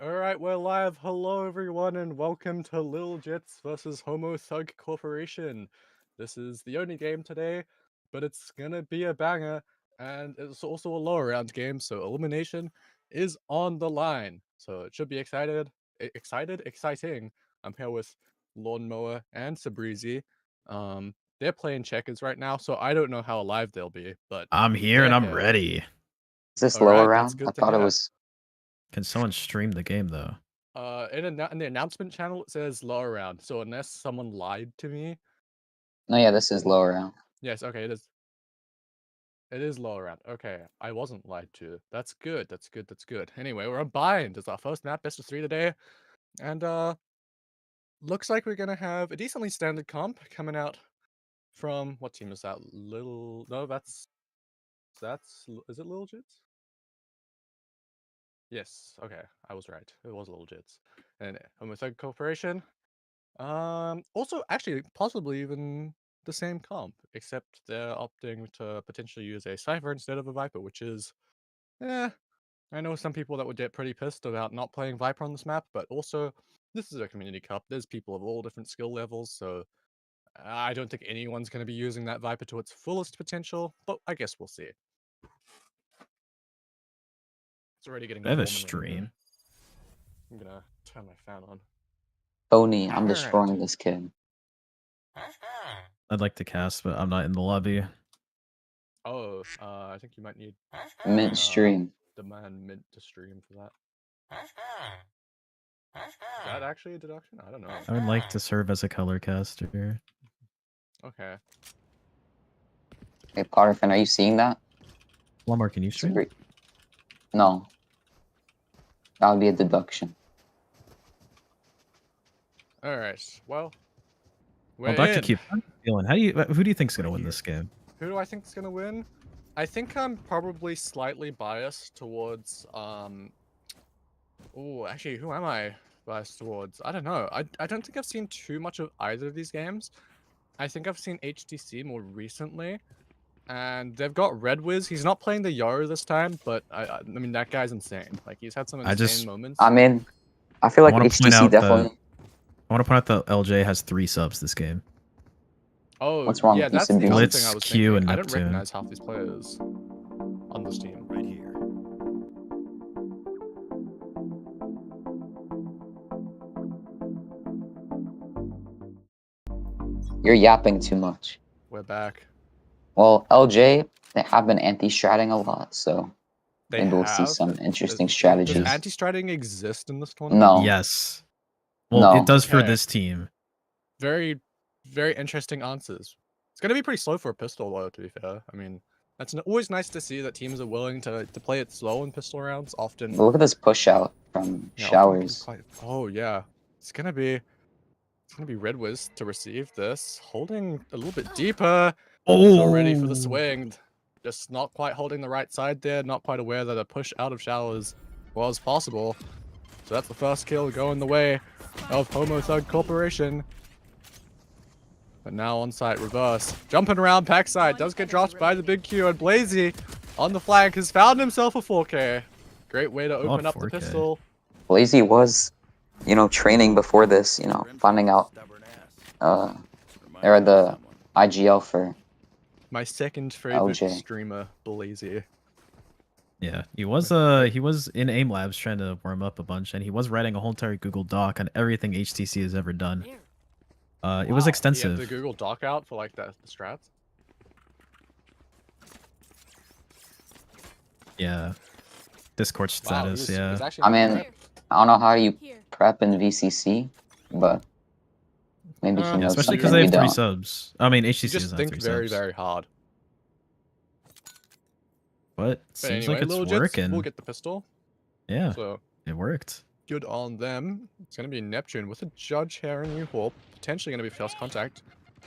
Alright, we're live. Hello everyone and welcome to Lil Jits versus Homo Thug Corporation. This is the only game today, but it's gonna be a banger, and it's also a lower round game, so elimination is on the line. So it should be exciting. I'm here with Lawnmower and Sabrizi. They're playing checkers right now, so I don't know how alive they'll be, but I'm here and I'm ready. Is this All lower right, that's round? good I to thought it hear. was. Can someone stream the game though? In the announcement channel, it says lower round. So unless someone lied to me, No, yeah, this is lower round. yes, okay, it is. It is lower round. Okay, I wasn't lied to. That's good. That's good. That's good. Anyway, we're on Bind. It's our first map, best of 3 today, and looks like we're gonna have a decently standard comp coming out from what team is that? No, that's is it Little Jits? Yes. Okay, I was right. It was Little Jits, and Homo Thug Corporation. Also, actually, possibly even the same comp, except they're opting to potentially use a Cypher instead of a Viper, which is, I know some people that would get pretty pissed about not playing Viper on this map, but also, this is a Community Cup. There's people of all different skill levels, so I don't think anyone's going to be using that Viper to its fullest potential, but I guess we'll see. It's already getting I have a warm in here. stream. I'm gonna turn my fan on. Tony, I'm Alright. destroying this kid. I'd like to cast, but I'm not in the lobby. Oh, I think you might need Mint stream. demand Mint to stream for that. Is that actually a deduction? I don't know. I would like to serve as a color caster. Okay. Hey, Potterfin, are you seeing that? Lamar, can you stream? No. That would be a deduction. Alright, well. Well, Dr. Keep feeling. Who do you think's gonna win this game? Who do I think is gonna win? I think I'm probably slightly biased towards oh, actually, who am I biased towards? I don't know. I don't think I've seen too much of either of these games. I think I've seen HTC more recently. And they've got Red Wiz. He's not playing the Yoru this time, but I mean that guy's insane. Like he's had some insane moments. I mean, I feel like HTC definitely. I want to point out that LJ has 3 subs this game. Oh, what's wrong? Yeah, with that's the other Blitz, thing I was Q, thinking. and I don't Neptune. recognize half these players on this team. Right here. You're yapping too much. We're back. Well, LJ, they have been anti-stratting a lot, so They maybe we'll see some interesting strategies. Does anti-stratting exist in this tournament? No. Yes. Well, No. it does for Okay. this team. Very, very interesting answers. It's gonna be pretty slow for a pistol, though. To be fair, I mean, that's always nice to see that teams are willing to play it slow in pistol rounds. Often. Look at this push out from Showers. Oh yeah, it's gonna be Red Wiz to receive this, holding a little bit deeper. Oh, So ready for the swing. Just not quite holding the right side there. Not quite aware that a push out of Showers was possible. So that's the first kill going the way of Homo Thug Corporation. But now on site reverse. Jumping around backside. Does get dropped by the big Q. And Blazy on the flank has found himself a 4K. Great way to open up the pistol. Blazy was, training before this, finding out they're the IGL for my second favorite LJ. streamer, Blazy. Yeah, he was in AIM Labs trying to warm up a bunch, and he was writing a whole entire Google Doc on everything HTC has ever done. It was extensive. He had the Google Doc out for like the strats. Yeah. Discord status, yeah. I mean, I don't know how you prep in VCC, but maybe he knows especially because they have 3 subs. I mean, HTC just think very, very hard. But seems anyway, like it's working. We'll get the pistol. Yeah, so it worked. Good on them. It's going to be Neptune with a Judge here in U-Hop. Potentially going to be first contact.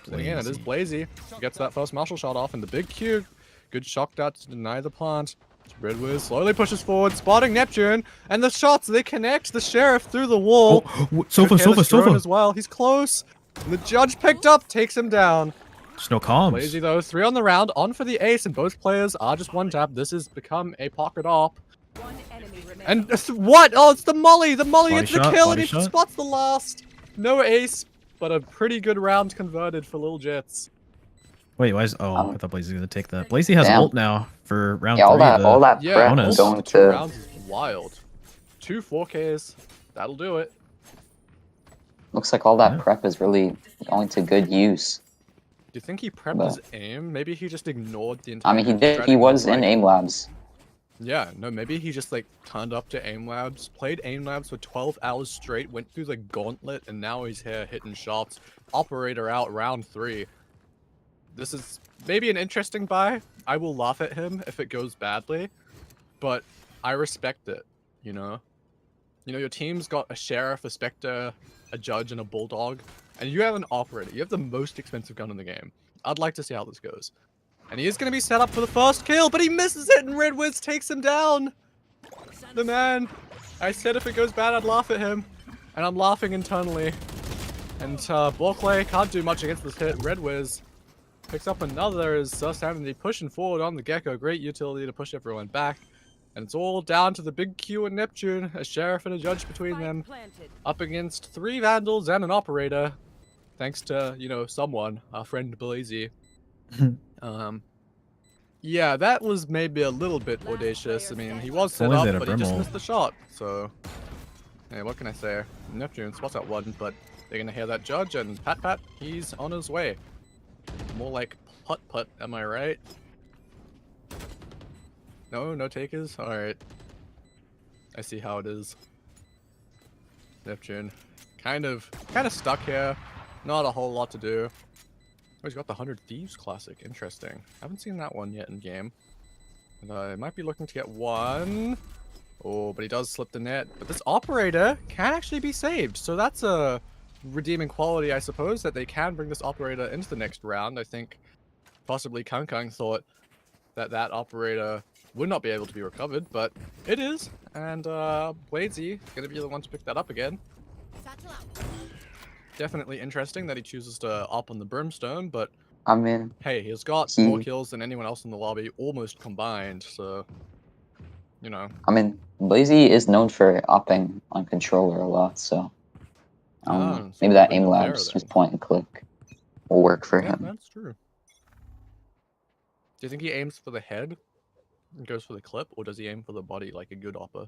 Then again, it is Blazy. Gets that first martial shot off, and the big Q. Good shock dart to deny the plant. Red Wiz slowly pushes forward, spotting Neptune, and the shots, they connect the Sheriff through the wall. Oh, Sofa. As well. He's close. And the Judge picked up, takes him down. There's no comms. Blazy though, 3 on the round, on for the ace, and both players are just one tap. This has become a pocket op. One enemy remaining. And what? Oh, it's the molly! The molly Body gets the shot, kill body and he shot. spots the last. No ace, but a pretty good round converted for Lil Jits. Wait, why is... Oh, I thought Blazy was going to take that. Blazy has Damn. ult now for round Yeah, 3. all that Yeah, prep ult bonus. going after 2 to. rounds is wild. 2 4Ks. That'll do it. Looks like all that Yeah. prep is really going to good use. Do you think he prepped But- his aim? Maybe he just ignored the entire I mean, he did. He threading was of, in like- aim labs. Yeah, no, maybe he just like turned up to aim labs, played aim labs for 12 hours straight, went through the gauntlet, and now he's here hitting shots. Operator out round 3. This is maybe an interesting buy. I will laugh at him if it goes badly, but I respect it, you know? You know, your team's got a sheriff, a specter, a judge, and a bulldog, and you have an operator. You have the most expensive gun in the game. I'd like to see how this goes. And he is going to be set up for the first kill, but he misses it, and Red Wiz takes him down. The man. I said if it goes bad, I'd laugh at him. And I'm laughing internally. And Borkley can't do much against this hit. Red Wiz picks up another as Sus-70 pushing forward on the Gecko. Great utility to push everyone back. And it's all down to the big Q and Neptune, a sheriff and a judge between them. Up against 3 Vandals and an operator. Thanks to, you know, someone, our friend Blazy. Yeah, that was maybe a little bit audacious. I mean, he was set only up, they had a but he just Brimble. missed the shot. So, hey, what can I say? Neptune spots that one, but they're gonna hear that judge, and Pat, he's on his way. More like putt, am I right? No takers? Alright. I see how it is. Neptune. Kind of stuck here. Not a whole lot to do. Oh, he's got the 100 Thieves Classic. Interesting. Haven't seen that one yet in game. And I might be looking to get one. Oh, but he does slip the net. But this operator can actually be saved. So that's a redeeming quality, I suppose, that they can bring this operator into the next round. I think possibly Kang thought that that operator would not be able to be recovered, but it is. And Bladesy going to be the one to pick that up again. Definitely interesting that he chooses to op on the Brimstone, but I mean, hey, he's got more kills than anyone else in the lobby, almost combined, so, you know. I mean, Blazy is known for opping on controller a lot, so So maybe that even aim more labs, fair just then. point and click, will work for Yeah, him. that's true. Do you think he aims for the head and goes for the clip, or does he aim for the body like a good opper?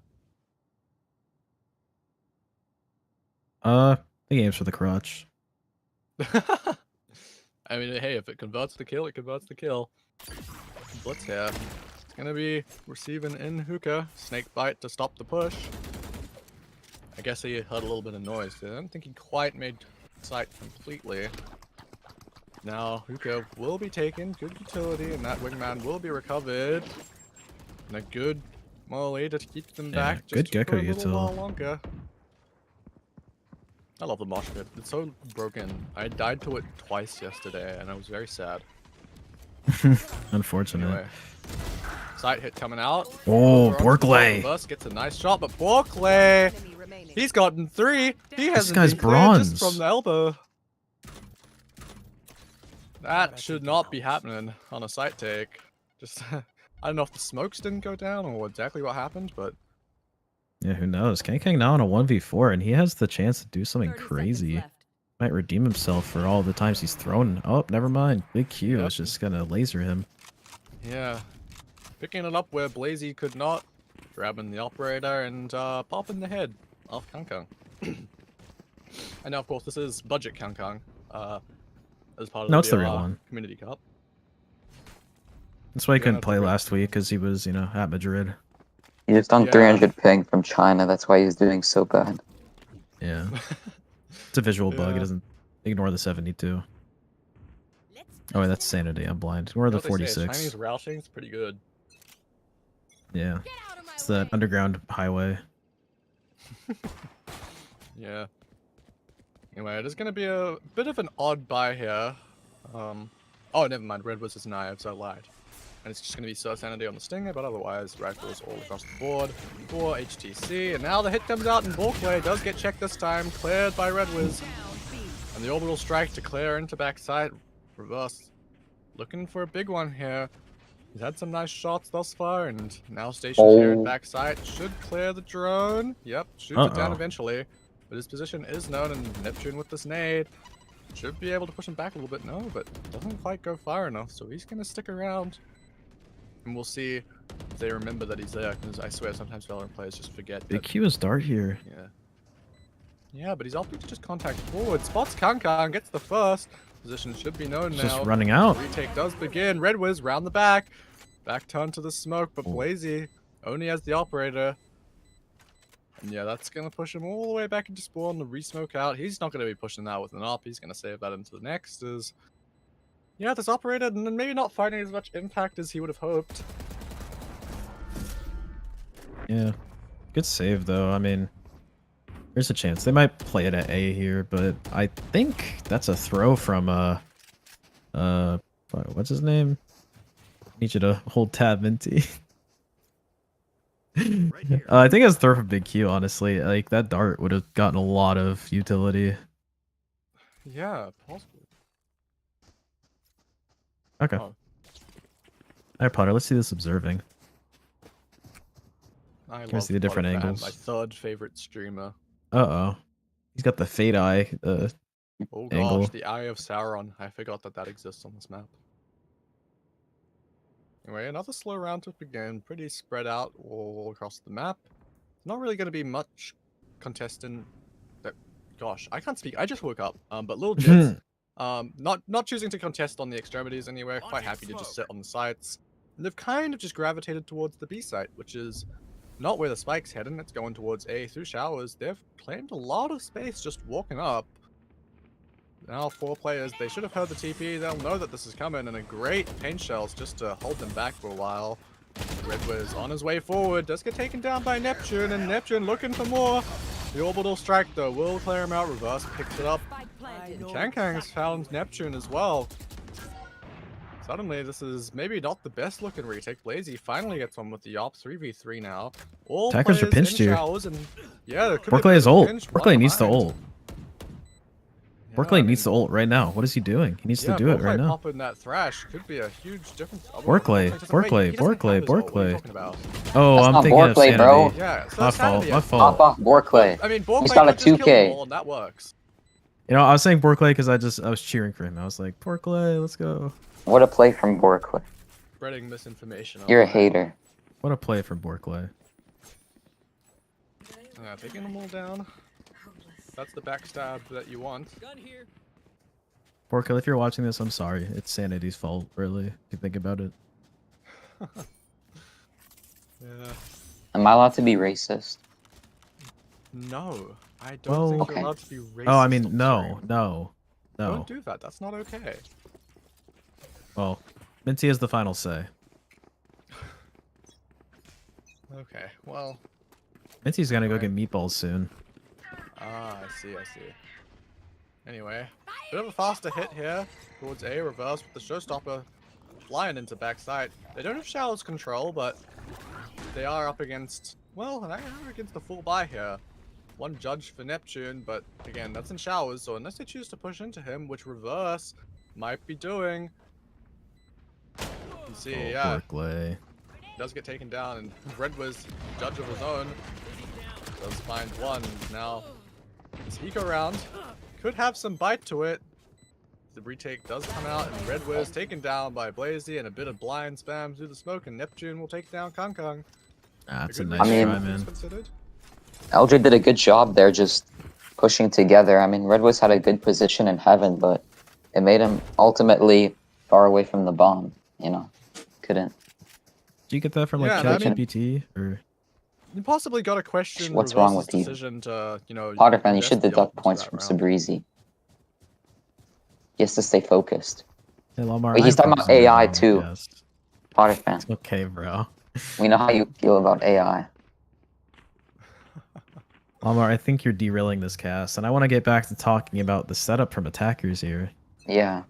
He aims for the crotch. I mean, hey, if it converts the kill, it converts the kill. Blitz here. It's gonna be receiving in hookah. Snake bite to stop the push. I guess he heard a little bit of noise. I don't think he quite made sight completely. Now, hookah will be taken. Good utility, and that wingman will be recovered. And a good molly to keep them Yeah, back good just Gecko for a little util. while longer. I love the mosh pit. It's so broken. I died to it twice yesterday, and I was very sad. Unfortunate. Anyway, sight hit coming out. Oh, Over onto the top of Borkley. the bus, gets a nice shot, but Borkley, he's gotten 3. He hasn't guy's been cleared just bronze. from the elbow. That should not be happening on a sight take. Just, I don't know if the smokes didn't go down or exactly what happened, but Yeah, who knows? Kang now on a 1v4, and he has the chance to do something crazy. Might redeem himself for all the times he's thrown. Oh, never mind. Big Q Yep. is just gonna laser him. yeah. Picking it up where Blazy could not. Grabbing the operator and popping the head off Kang. And now, of course, this is budget Kang as part of No, the it's the real VLR one. Community Cup. That's why he Yeah, couldn't that's play the real- last week, because he was, you know, at Madrid. He just on Yeah. 300 ping from China. That's why he's doing so bad. Yeah. It's a visual bug. It Yeah. doesn't ignore the 72. Oh, wait, that's sanity. I'm blind. Ignore You the know what they say, 46. Chinese routing's pretty good. Yeah. It's that underground highway. Yeah. Anyway, it is going to be a bit of an odd buy here. Oh, never mind. Red was his knives. I lied. And it's just going to be Sanity on the Stinger, but otherwise, rifles all across the board for HTC. And now the hit comes out, and Borkley does get checked this time. Cleared by Red Wiz. And the orbital strike to clear into backside. Reverse. Looking for a big one here. He's had some nice shots thus far, and now stationed here at Oh, backside should clear the drone. Yep, shoots it down Uh-oh. eventually. But his position is known, and Neptune with this nade should be able to push him back a little bit. No, but doesn't quite go far enough, so he's going to stick around. And we'll see if they remember that he's there, because I swear sometimes Valorant players just forget Big that. Q is Dart here. Yeah. Yeah, but he's opting to just contact forward. Spots Kankan, gets the first. Position should be known He's now. just running out. Retake does begin. Red Wiz round the back. Back turn to the smoke, but Oh. Blazy only as the operator. And yeah, that's going to push him all the way back into spawn. The re-smoke out. He's not going to be pushing that with an op. He's going to save that into the next. Yeah, this operator maybe not finding as much impact as he would have hoped. Yeah. Good save, though. I mean, there's a chance. They might play it at A here, but I think that's a throw from, what's his name? Need you to hold tab, Minty. I think it's a throw from Big Q, honestly. Like, that dart would have gotten a lot of utility. Yeah, possibly. Okay. Oh. Alright, Potter, let's see this observing. I Here's love the different Bottom Fan, angles. my third favorite streamer. Uh-oh. He's got the fade eye, Oh gosh, angle. the Eye of Sauron. I forgot that that exists on this map. Anyway, another slow round to begin. Pretty spread out all across the map. Not really going to be much contestant. Gosh, I can't speak. I just woke up. But little Jits, not choosing to contest on the extremities anywhere. Quite happy to just sit on the sites. And they've kind of just gravitated towards the B site, which is not where the spike's heading. It's going towards A through showers. They've claimed a lot of space just walking up. Now 4 players, they should have heard the TP, they'll know that this is coming, and a great paint shells just to hold them back for a while. Red Wiz on his way forward, does get taken down by Neptune, and Neptune looking for more. The orbital strike though will clear him out, reverse picks it up. And Kankang's found Neptune as well. Suddenly this is maybe not the best looking retake. Blazy finally gets one with the op 3v3 now. All Attackers are players in pinched here. showers, and yeah, there could be a Borkley bit is of a ult. pinch, Borkley one needs to behind. ult. Yeah, Borkley I needs to mean, ult right now. What is he doing? He needs to do it right Borkley now. popping that thrash could be a huge difference. Oh, Borkley, doesn't- wait, Borkley, he doesn't have Borkley, his ult. What are you Borkley. talking about? Oh, That's I'm not thinking of Borkley, Sanity. bro. Yeah, so My it's Sanity, fault, my yeah. fault. Pop off Borkley. I mean, Borkley got a could just kill 2K. them all, and that works. You know, I was saying Borkley because I was cheering for him. I was like, Borkley, let's go. What a play from Borkley. Spreading misinformation. You're a online. hater. What a play from Borkley. Taking them all down. That's the backstab that you want. Borkley, if you're watching this, I'm sorry. It's Sanity's fault, really, if you think about it. Yeah. Am I allowed to be racist? No, I don't Well- think Okay. you're allowed to be racist. Oh, I mean, on no, stream. no, no. Don't do that. That's not okay. Well, Minty has the final say. Okay, well. Minty's gonna go Alright. get meatballs soon. Ah, I see, I see. Anyway, bit of a faster hit here towards A, reverse with the showstopper flying into backside. They don't have showers control, but they are up against, well, they are against the full buy here. One judge for Neptune, but again, that's in showers, so unless they choose to push into him, which reverse might be doing. You see, Oh, yeah, Borkley. does get taken down, and Red was judge of his own. Does find one. Now, this eco round could have some bite to it. The retake does come out, and Red Wiz taken down by Blazy, and a bit of blind spam through the smoke, and Neptune will take down Kangkang. Ah, that's a good nice match, I mean- try, all things man. considered. LJ did a good job there just pushing together. I mean, Red Wiz had a good position in heaven, but it made him ultimately far away from the bomb, you know? Couldn't. Did you get that from like Yeah, I mean- ChatGPT or? You possibly got to question What's wrong Reverse's with you? decision to, you know, Potter fan, you invest should the deduct ult into points that from round. Sabrizi. He has to stay focused. Hey, Lamar, Wait, he's I'm talking about focusing AI on the too. cast. Potter fan, Okay, bro. we know how you feel about AI. Lamar, I think you're derailing this cast, and I want to get back to talking about the setup from attackers here. Yeah.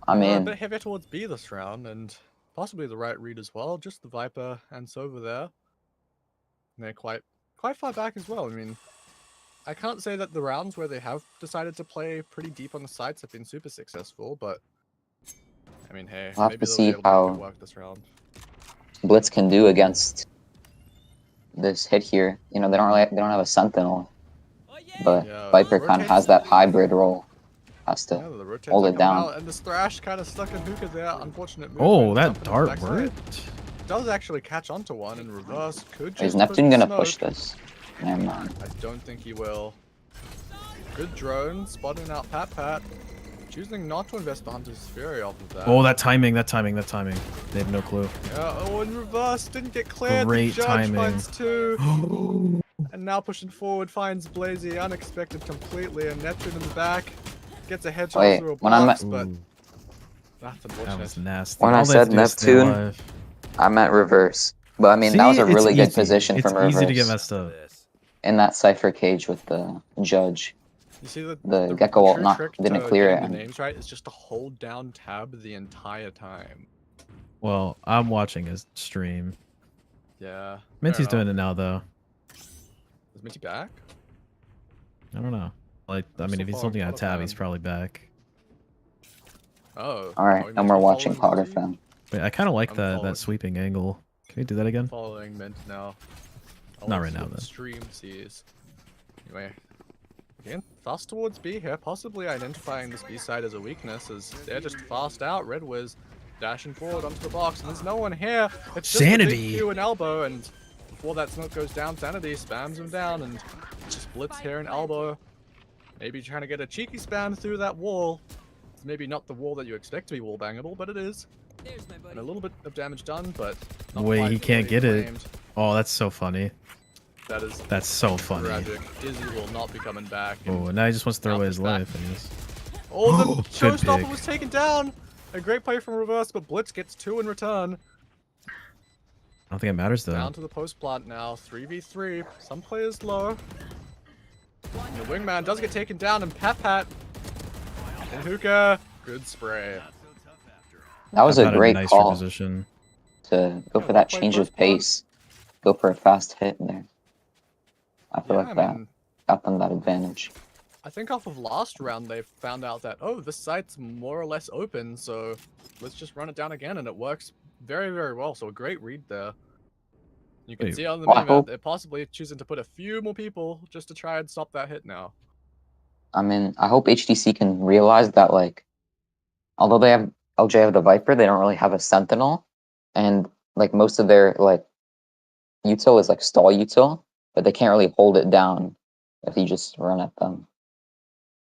I A mean, bit heavier towards B this round, and possibly the right read as well. Just the Viper and Sova there. And they're quite far back as well. I mean, I can't say that the rounds where they have decided to play pretty deep on the sites have been super successful, but I mean, hey, We'll have maybe to they'll be see able to make it how work this round. Blitz can do against this hit here. You know, they don't have a sentinel, but Yeah, Viper kind of has that hybrid role. Has Yeah, to the rotates hold are it coming down. out, and this thrash kind of stuck in hookah there. Unfortunate Oh, movement. that Jumping on the dart backside. worked. Does actually catch onto one in reverse. Could Is choose to push Neptune the gonna smoke. push this? Never mind. I don't think he will. Good drone, spotting out Pat. Choosing not to invest the Hunter's Fury off of that. Oh, that timing. They have no clue. Yeah, oh, in reverse, didn't get cleared. Great The judge timing. finds two. And now pushing forward, finds Blazy, unexpected completely, and Neptune in the back. Gets a headshot Wait, through a when I box, meant but Ooh, that's that unfortunate. was nasty. when I All they have said to do is stay Neptune, alive. I meant reverse. But I mean, that See, was a it's really good easy. position It's from easy to get reverse messed up. in that cipher cage with the judge. You see The Gecko ult true not trick didn't to clear getting it. the And names right is just to hold down tab the entire time. Well, I'm watching his stream. Yeah. Minty's doing it now, though. Is Minty back? I don't know. Like, I I'm mean, still if he's following holding on a Potter tab, fan. he's probably back. Oh. all Are right, we no meant more to be watching following Potter Minty? fan. Wait, I kind of like I'm that following. sweeping angle. Can we do that again? Following Mint now. I Not wanna right see now, what the then. stream sees. Anyway. Again, fast towards B here, possibly identifying this B side as a weakness, as they're just fast out. Red Wiz dashing forward onto the box, and there's no one here. It's just the big Sanity! Q and elbow, and before that smoke goes down, Sanity spams him down, and just blitz here and elbow. Maybe trying to get a cheeky spam through that wall. It's maybe not the wall that you expect to be wall bangable, but it is. And a little bit of damage done, but not Wait, quite he what can't get it. claimed. Oh, that's so funny. That's so funny. tragic. Izzy will not be coming back. Oh, and now he just wants to throw away his Back. life, I guess. Oh, the Good showstopper pick. was taken down. A great play from reverse, but Blitz gets two in return. I don't think it matters, though. Down to the post plant now. 3v3. Some players low. And the wingman does get taken down, and Pat and Hookah. Good spray. That was a Pat had great nice call position. to go Yeah, for well that played change both of pace. Go for a fast hit there. I feel Yeah, like I that mean, got them that advantage. I think off of last round they found out that, oh, this site's more or less open, so let's just run it down again, and it works very, very well. So a great read there. You can Wait, see on the well, I minimap hope- they're possibly choosing to put a few more people just to try and stop that hit now. I mean, I hope HTC can realize that, like, although they have LJ have the Viper, they don't really have a Sentinel, and like most of their like util is like stall util, but they can't really hold it down if you just run at them.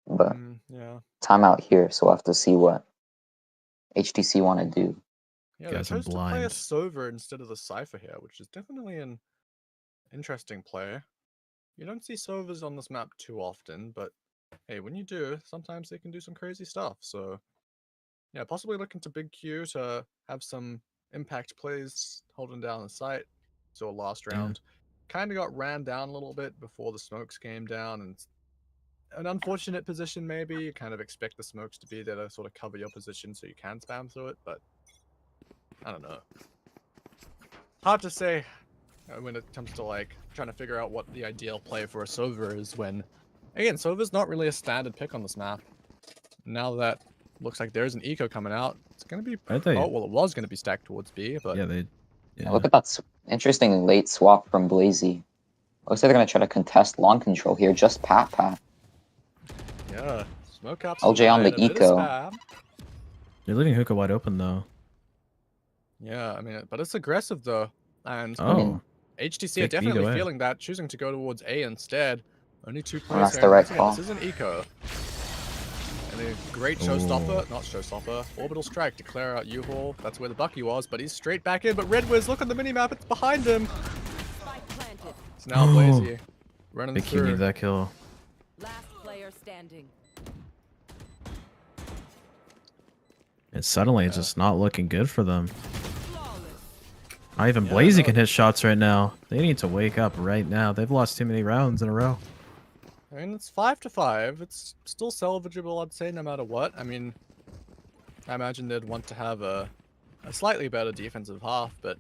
But Yeah. timeout here, so we'll have to see what HTC want to do. Yeah, they Guys are chose to play a blind. Sova instead of the Cypher here, which is definitely an interesting play. You don't see Sovas on this map too often, but hey, when you do, sometimes they can do some crazy stuff. So yeah, possibly looking to Big Q to have some impact plays holding down the site. So last round kind of got ran down a little bit before the smokes came down, and an unfortunate position maybe. You kind of expect the smokes to be there to sort of cover your position so you can spam through it, but I don't know. Hard to say when it comes to like trying to figure out what the ideal play for a Sova is when, again, Sova's not really a standard pick on this map. Now that looks like there's an eco coming out, it's going to be, Aren't they? oh, well, it was going to be stacked towards B, but Yeah, they. Yeah. Look at that interesting late swap from Blazy. Looks like they're gonna try to contest long control here. Just Pat. yeah, smoke caps LJ on the a bit of eco. spam. You're leaving Hookah wide open, though. Yeah, I mean, but it's aggressive though, and Oh. HTC are Take the ego definitely in. feeling that, choosing to go towards A instead. Only two And players that's here. the and right once again, call. this is an eco. And a great showstopper, not showstopper, orbital strike to clear out U-Haul. That's where the Bucky was, but he's straight back in. But Red Wiz, look on the minimap, it's behind him. It's now Blazy running Big Q through. needed that kill. Last player standing. And suddenly it's just not looking good for them. Flawless. Not even Yeah, Blazy no. can hit shots right now. They need to wake up right now. They've lost too many rounds in a row. I mean, it's 5-5. It's still salvageable, I'd say, no matter what. I mean, I imagine they'd want to have a slightly better defensive half, but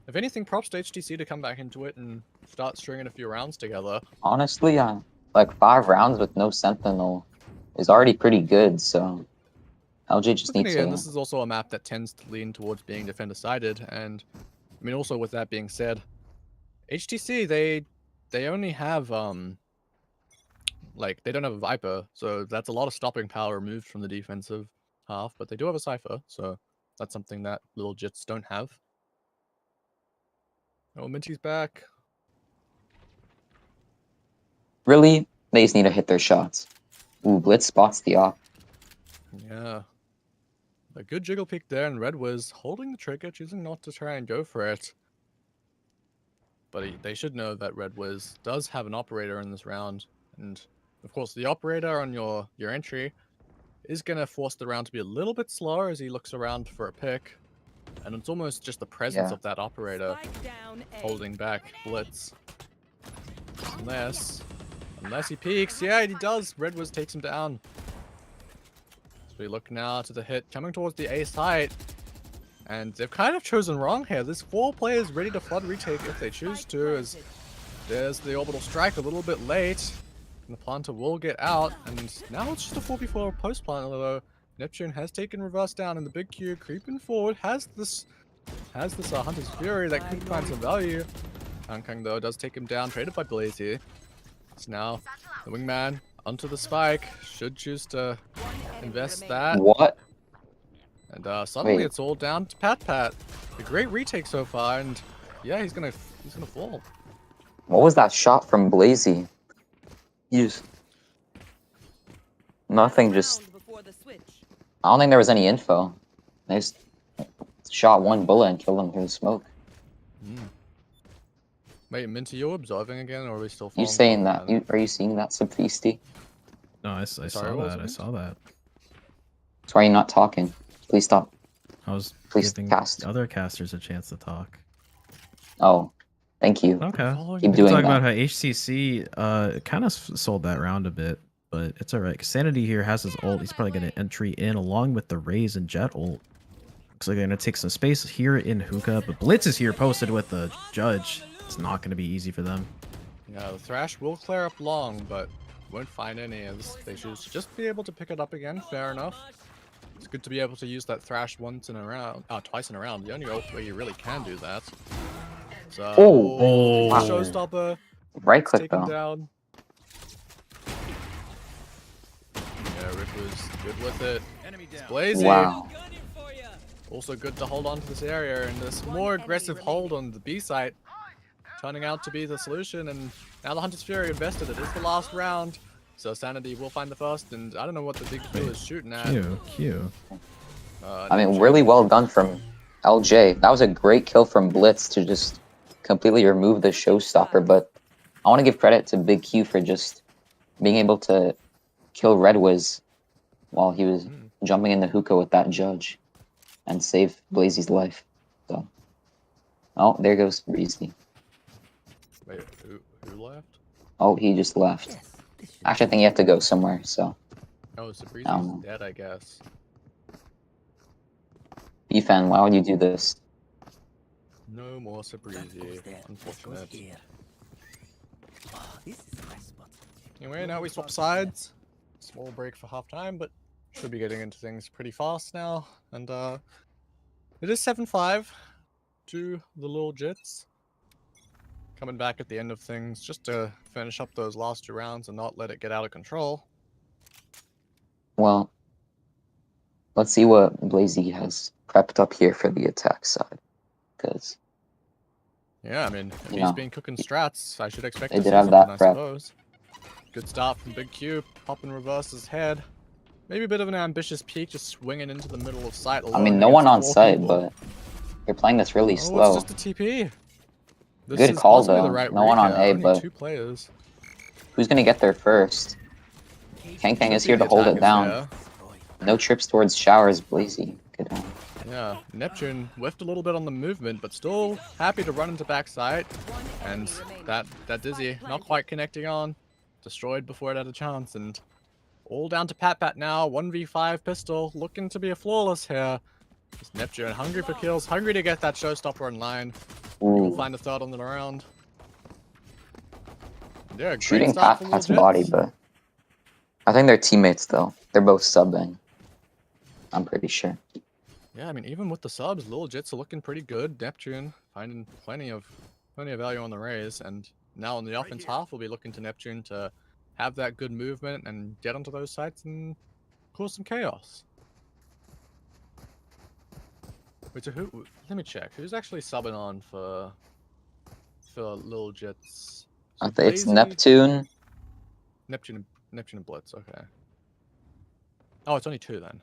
if anything, props to HTC to come back into it and start stringing a few rounds together. Honestly, like 5 rounds with no Sentinel is already pretty good. So LJ just But then needs again, to. this is also a map that tends to lean towards being defender-sided, and I mean, also with that being said, HTC they only have like they don't have a Viper, so that's a lot of stopping power removed from the defensive half. But they do have a Cypher, so that's something that little Jits don't have. Oh, Minty's back. Really, they just need to hit their shots. Ooh, Blitz spots the op. Yeah. A good jiggle peek there, and Red was holding the trigger, choosing not to try and go for it. But they should know that Red Wiz does have an operator in this round, and of course the operator on your entry is going to force the round to be a little bit slower as he looks around for a pick, and it's almost just the presence Yeah. of that operator Spike down A. holding back Blitz. Unless he peeks. Yeah, he does. Red Wiz takes him down. So we look now to the hit coming towards the A site. And they've kind of chosen wrong here. There's 4 players ready to flood retake if they choose to, as there's the orbital strike a little bit late. And the planter will get out, and now it's just a 4v4 post planter though. Neptune has taken reverse down, and the big Q creeping forward has this Hunter's Fury that could find some value. Kang though does take him down, traded by Blazy. So now the wingman onto the spike, should choose to invest that. What? And suddenly Wait. it's all down to Pat. A great retake so far, and yeah, he's gonna fall. What was that shot from Blazy? Nothing. Just. Round before the switch. I don't think there was any info. They just shot one bullet and killed him through the smoke. Wait, Minty, you're observing again, or are we still You following? saying that? Are you seeing that, Subfeasty? No, I saw what was that. I it? saw that. So why are you not talking? Please stop. I was Please giving cast. the other casters a chance to talk. Oh, thank you. Okay. Following Keep We can doing talk that. about how HCC kind of sold that round a bit, but it's alright. Sanity here has his ult. He's probably going to entry in along with the Raze and Jet ult. Looks like they're going to take some space here in Hookah, but Blitz is here posted with the Judge. It's not going to be easy for them. Yeah, the Thrash will clear up long, but won't find any as they choose to just be able to pick it up again. Fair enough. It's good to be able to use that Thrash twice in a round. The only ult where you really can do that. So, Oh. Wow. Showstopper. Right It's click taken though. down. Yeah, Rick was good with it. It's Blazy. Wow. Also good to hold on to this area, and this more aggressive hold on the B site turning out to be the solution, and now the Hunter's Fury invested. It is the last round, so Sanity will find the first, and I don't know what the big Q is shooting at. Q. I mean, really well done from LJ. That was a great kill from Blitz to just completely remove the showstopper, but I want to give credit to Big Q for just being able to kill Red Wiz while he was jumping in the hookah with that Judge and save Blazy's life. So, oh, there goes Breezy. Wait, who left? Oh, he just left. Actually, I think he had to go somewhere, so. Oh, so Breezy's I don't know. dead, I guess. Efan, why would you do this? No more Sabrizi. Unfortunate. Anyway, now we swap sides. Small break for half time, but should be getting into things pretty fast now. And it is 7-5 to the little Jits. Coming back at the end of things just to finish up those last 2 rounds and not let it get out of control. Well, let's see what Blazy has prepped up here for the attack side. Because Yeah, I mean, if You he's know, been cooking strats, I should expect they to did see have something, that I prep. suppose. Good start from Big Q, pop and reverse his head. Maybe a bit of an ambitious peak, just swinging into the middle of sight alone. I mean, no one against on 4 site, people. but they're playing this really Oh, slow. it's just a TP. This Good is call, possibly the though. right No one read on here. A, Only but 2 players. who's gonna get there first? Kang Should is be here the to hold it attackers down. here. No trips towards showers, Blazy. Good one. Yeah, Neptune whiffed a little bit on the movement, but still happy to run into backside. And that Dizzy not quite connecting on. Destroyed before it had a chance, and all down to Pat now. 1v5 pistol, looking to be a flawless here. Just Neptune hungry for kills, hungry to get that showstopper in line. He will Ooh. find a third on the round. Yeah, great Shooting start for Pat's Legit. body, but I think they're teammates though. They're both subbing. I'm pretty sure. Yeah, I mean, even with the subs, little Jits are looking pretty good. Neptune finding plenty of value on the raise, and now in the offense half, we'll be looking to Neptune to have that good movement and get onto those sites and cause some chaos. Wait, so who? Let me check. Who's actually subbing on for little Jits? So It's Blazy, Neptune. Neptune and Blitz. Okay. Oh, it's only 2 then.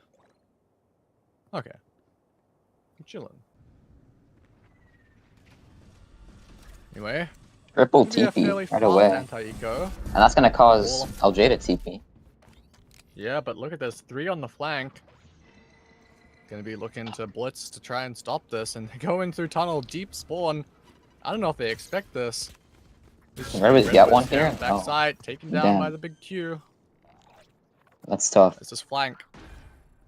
Okay. I'm chilling. Anyway, Triple gonna be a TP fairly right fast away. anti-eco. And that's going to cause LJ to TP. Yeah, but look at this. 3 on the flank. Gonna be looking to blitz to try and stop this and going through tunnel deep spawn. I don't know if they expect this. Can Red get one here? Backside, taken down by Damn. the big Q. That's tough. This is flank.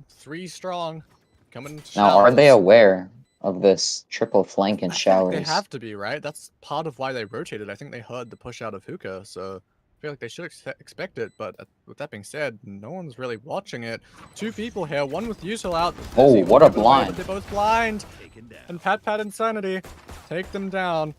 3 strong. Coming to Now, are showers. they aware of this triple flank and I feel like they showers? have to be, right? That's part of why they rotated. I think they heard the push out of Hookah, so I feel like they should expect it. But with that being said, no one's really watching it. 2 people here, one with Util out. Oh, Busy what a will give it away, blind. but they're both blind. And Pat Insanity take them down.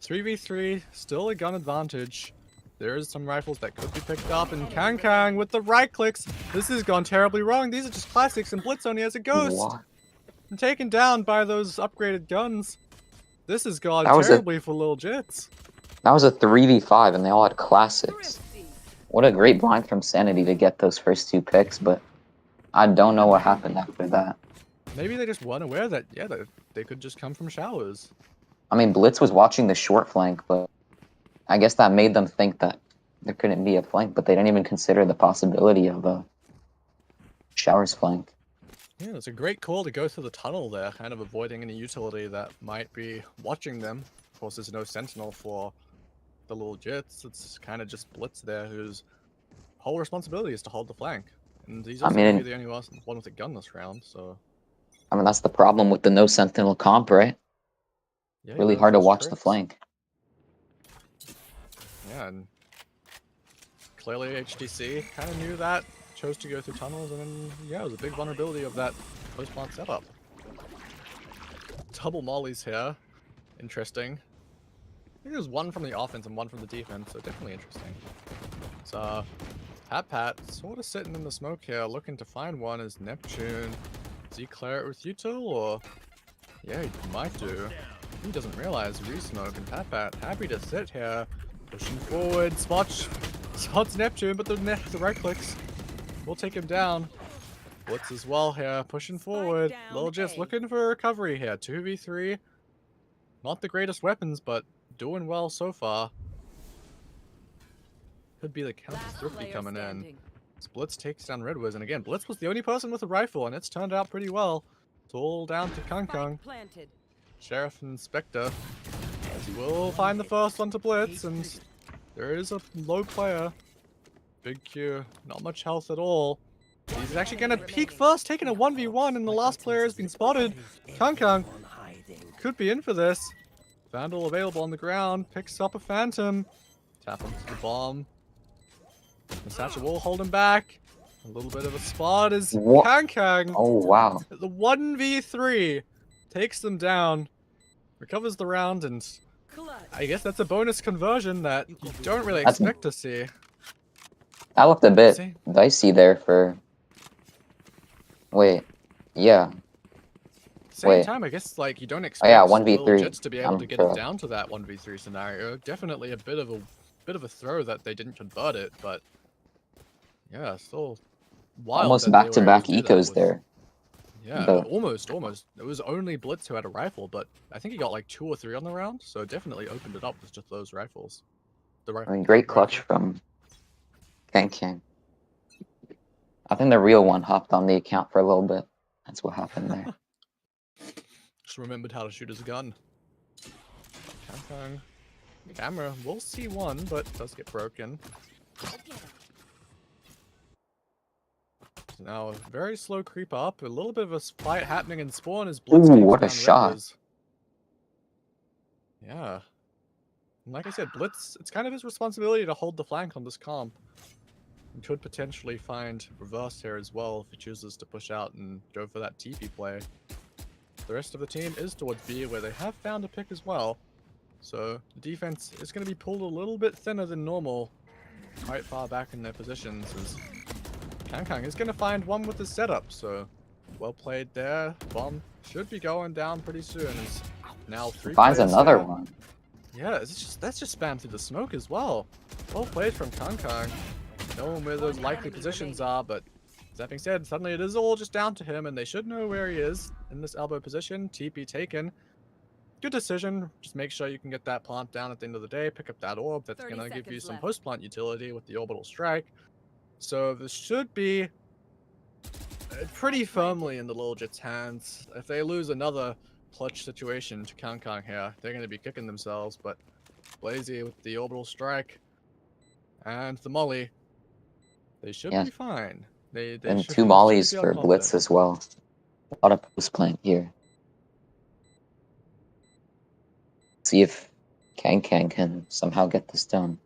3v3, still a gun advantage. There is some rifles that could be picked up, and Kang with the right clicks. This has gone terribly wrong. These are just classics, and Blitz only has a ghost. What? And taken down by those upgraded guns. This has gone That was terribly for little Jits. That was a 3v5, and they all had classics. Thrifty. What a great blind from Sanity to get those first 2 picks, but I don't know what happened after that. Maybe they just weren't aware that, yeah, they could just come from showers. I mean, Blitz was watching the short flank, but I guess that made them think that there couldn't be a flank, but they didn't even consider the possibility of a showers flank. Yeah, it's a great call to go through the tunnel there, kind of avoiding any utility that might be watching them. Of course, there's no sentinel for the little Jits. It's kind of just Blitz there, whose whole responsibility is to hold the flank. And he's also going to be the only one with a gun this round, so... I mean, that's the problem with the no sentinel comp, right? Yeah, Really hard to watch the flank. Yeah, and clearly HTC kind of knew that, chose to go through tunnels, and then, yeah, it was a big vulnerability of that post-plant setup. Double mollies here. Interesting. I think there's one from the offense and one from the defense, so definitely interesting. So, Pat sort of sitting in the smoke here, looking to find one is Neptune. Does he clear it with Util, or... Yeah, he might do. He doesn't realize re-smoke, and Pat happy to sit here, pushing forward, spots Neptune, but the right clicks will take him down. Blitz as well here, pushing forward. Lil just looking for a recovery here. 2v3. Not the greatest weapons, but doing well so far. Could be the counter Thrifty coming in. Blitz takes down Redwiz, and again, Blitz was the only person with a rifle, and it's turned out pretty well. It's all down to Kang. Sheriff and Spectre. As we'll find the first one to Blitz, and there is a low player. Big Q, not much health at all. He's actually gonna peek first, taking a 1v1, and the last player has been spotted. Kang could be in for this. Vandal available on the ground, picks up a Phantom. Tap onto the bomb. Masacha will hold him back. A little bit of a spot is Kang. Oh, wow. The 1v3 takes them down, recovers the round, and I guess that's a bonus conversion that you don't really expect to see. That looked a bit dicey there for... Wait, yeah. Same time, I guess, like, you don't expect 1v3 Jits to be able to get it down to that 1v3 scenario. Definitely a bit of a throw that they didn't convert it, but yeah, still wild. Almost back-to-back ecos there. Yeah, almost. It was only Blitz who had a rifle, but I think he got like 2 or 3 on the round, so definitely opened it up with just those rifles. I mean, great clutch from Kang. I think the real one hopped on the account for a little bit. That's what happened there. Just remembered how to shoot his gun. Kang. Camera, we'll see one, but it does get broken. So now a very slow creep up, a little bit of a fight happening in spawn as Blitz takes what a down shot. Redwiz. Yeah. And like I said, Blitz, it's kind of his responsibility to hold the flank on this comp. He could potentially find reverse here as well if he chooses to push out and go for that TP play. The rest of the team is towards B, where they have found a pick as well. So the defense is going to be pulled a little bit thinner than normal, quite far back in their positions, as Kangkang is going to find one with the setup. So well played there. Bomb should be going down pretty soon. It's now 3 Finds players another here. one. Yeah, that's just spam through the smoke as well. Well played from Kangkang. Knowing where those likely positions are, but that being said, suddenly it is all just down to him, and they should know where he is in this elbow position. TP taken. Good decision. Just make sure you can get that plant down at the end of the day. Pick up that orb. That's 30 going to give you seconds some left. post-plant utility with the orbital strike. So this should be pretty firmly in the little Jits' hands. If they lose another clutch situation to Kangkang here, they're going to be kicking themselves. But Blazy with the orbital strike and the molly, they should Yeah. be fine. They And should, 2 should be mollies feeling for Blitz confident. as well. A lot of post plant here. See if Kang can somehow get this done.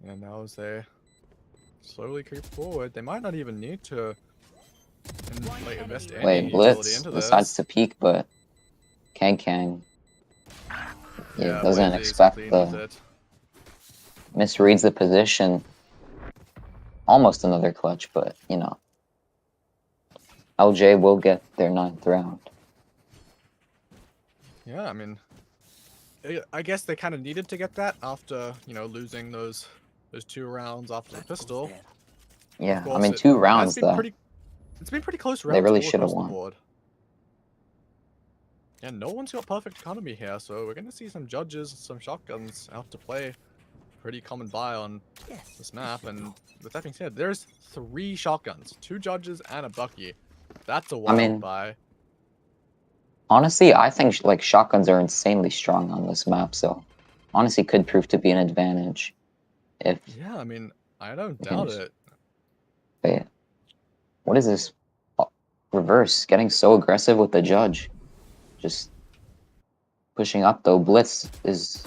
And now as they slowly creep forward, they might not even need to invest any Wait, utility Blitz into decides this. to peek, but Kang Yeah, doesn't Blazy's expect clean with the it. misreads the position. Almost another clutch, but you know, LJ will get their 9th round. Yeah, I mean, I guess they kind of needed to get that after, you know, losing those 2 rounds after the pistol. Yeah, Of I course, mean, it 2 has rounds been though. pretty. It's been pretty close They rounds really all should have across the won. board. Yeah, no one's got perfect economy here, so we're gonna see some judges, some shotguns out to play. Pretty common buy on this map, and with that being said, there's 3 shotguns, 2 judges, and a Bucky. That's a wild mean, buy. Honestly, I think like shotguns are insanely strong on this map, so honestly could prove to be an advantage if Yeah, I mean, I don't we can doubt just it. wait. What is this? Oh, reverse, getting so aggressive with the judge. Just pushing up though. Blitz is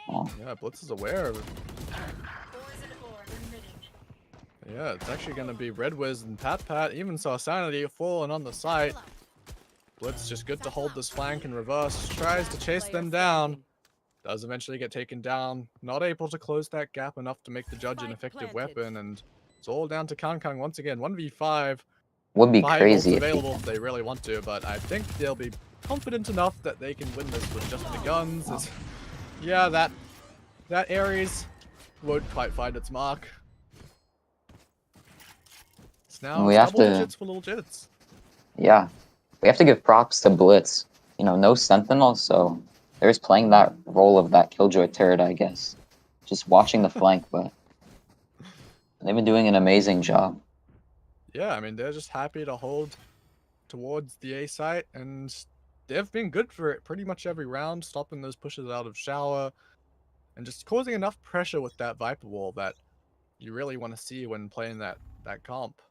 oh, Yeah, Blitz is aware of it. Yeah, it's actually gonna be Red Wiz and Pat Pat. Even saw Sanity falling on the site. Blitz just good to hold this flank and reverse. Tries to chase them down. Does eventually get taken down. Not able to close that gap enough to make the judge an effective weapon. And it's all down to Kangkang once again. 1v5. would be 5 ults crazy if he available can. if they really want to. But I think they'll be confident enough that they can win this with just the guns. Oh. It's, yeah, that Ares won't quite find its mark. It's now We have double to- digits for little Jits. Yeah, we have to give props to Blitz. You know, no Sentinel, so they're just playing that role of that Killjoy turret, I guess. Just watching the flank, but they've been doing an amazing job. Yeah, I mean, they're just happy to hold towards the A site, and they've been good for it pretty much every round, stopping those pushes out of shower, and just causing enough pressure with that Viper wall that you really want to see when playing that comp.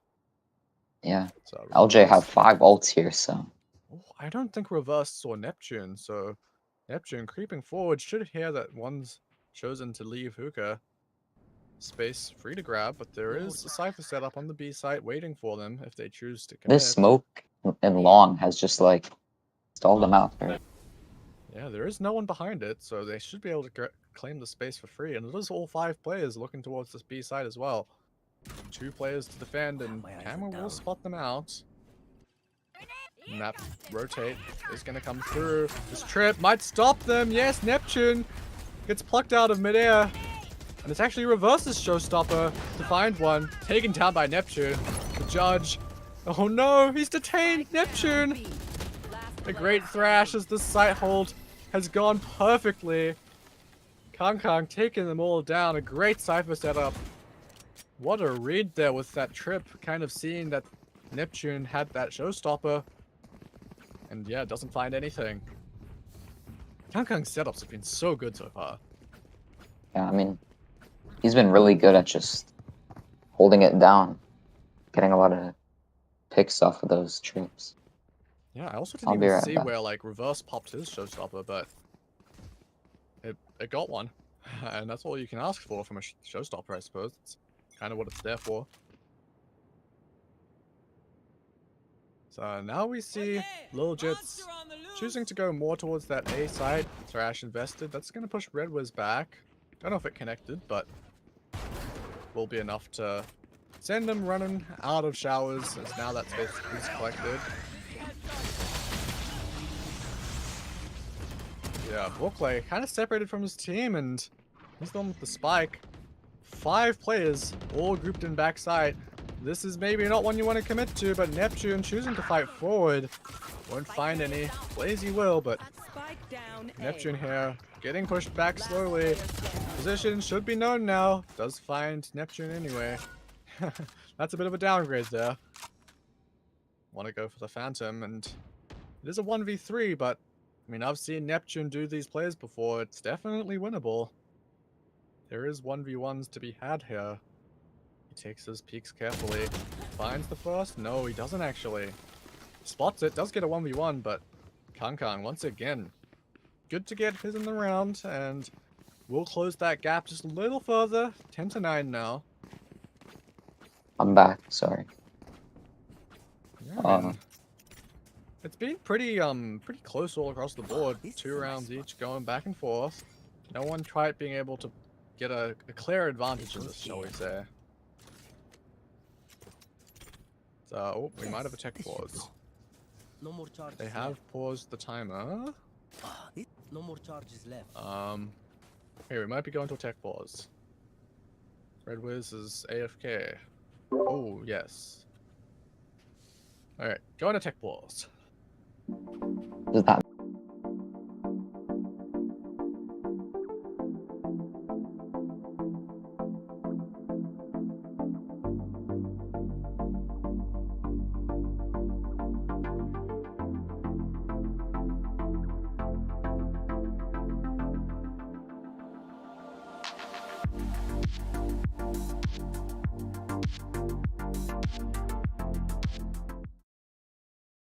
Yeah, So LJ have reverse. 5 ults here, so Oh, I don't think reverse saw Neptune, so Neptune creeping forward should hear that one's chosen to leave hookah. Space free to grab, but there is a Cypher setup on the B site waiting for them if they choose to commit. this smoke and long has just like stalled them out. Right? Yeah, there is no one behind it, so they should be able to claim the space for free. And it is all 5 players looking towards this B side as well. 2 players to defend, and Camera will spot them out. And that rotate is going to come through. This trip might stop them. Yes, Neptune gets plucked out of midair. And it's actually reverses Showstopper to find one. Taken down by Neptune. The judge. Oh no, he's detained. Neptune. A great thrash as the site hold has gone perfectly. Kangkang taking them all down. A great Cypher setup. What a read there with that trip. Kind of seeing that Neptune had that Showstopper. And yeah, doesn't find anything. Kangkang's setups have been so good so far. Yeah, I mean, he's been really good at just holding it down, getting a lot of picks off of those trips. Yeah, I also I'll didn't be even right see back. where like reverse popped his Showstopper, but it got one. And that's all you can ask for from a showstopper, I suppose. It's kind of what it's there for. So now we see Lil Jits choosing to go more towards that A side. Thrash invested. That's going to push Red Wiz back. Don't know if it connected, but will be enough to send them running out of showers, as now that space is collected. Yeah, Brooklyn kind of separated from his team, and he's the one with the spike. 5 players, all grouped in backside. This is maybe not one you want to commit to, but Neptune choosing to fight forward. Won't find any. Blazy will, but Spike down A. Neptune here, getting pushed back slowly. Position should be known now. Does find Neptune anyway. That's a bit of a downgrade there. Want to go for the Phantom, and it is a 1v3, but I mean, I've seen Neptune do these plays before. It's definitely winnable. There is 1v1s to be had here. He takes his peeks carefully. Finds the first? No, he doesn't actually. Spots it, does get a 1v1, but Kankan, once again, good to get his in the round, and we'll close that gap just a little further. 10-9 now. I'm back. Sorry. Yeah, I mean, it's been pretty close all across the board. 2 rounds each going back and forth. No one quite being able to get a clear advantage in this, shall we say. So, oh, we might have a tech pause. No more charges. They have paused the timer. No more charges left. Here, we might be going to a tech pause. Red Wiz is AFK. Oh, yes. Alright, going to tech pause. Does that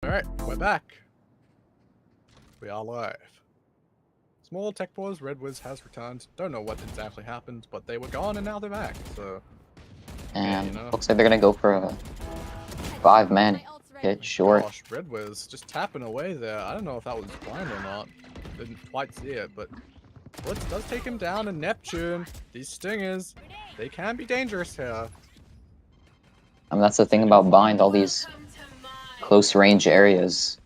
Alright, we're back. We are live. Small tech pause, Red Wiz has returned. Don't know what exactly happened, but they were gone and now they're back, so... and you know. looks like they're gonna go for a 5-man hit short. Gosh, Red Wiz just tapping away there. I don't know if that was blind or not. Didn't quite see it, but Blitz does take him down, and Neptune, these stingers, they can be dangerous here. I mean, that's the thing about bind. All these close range areas,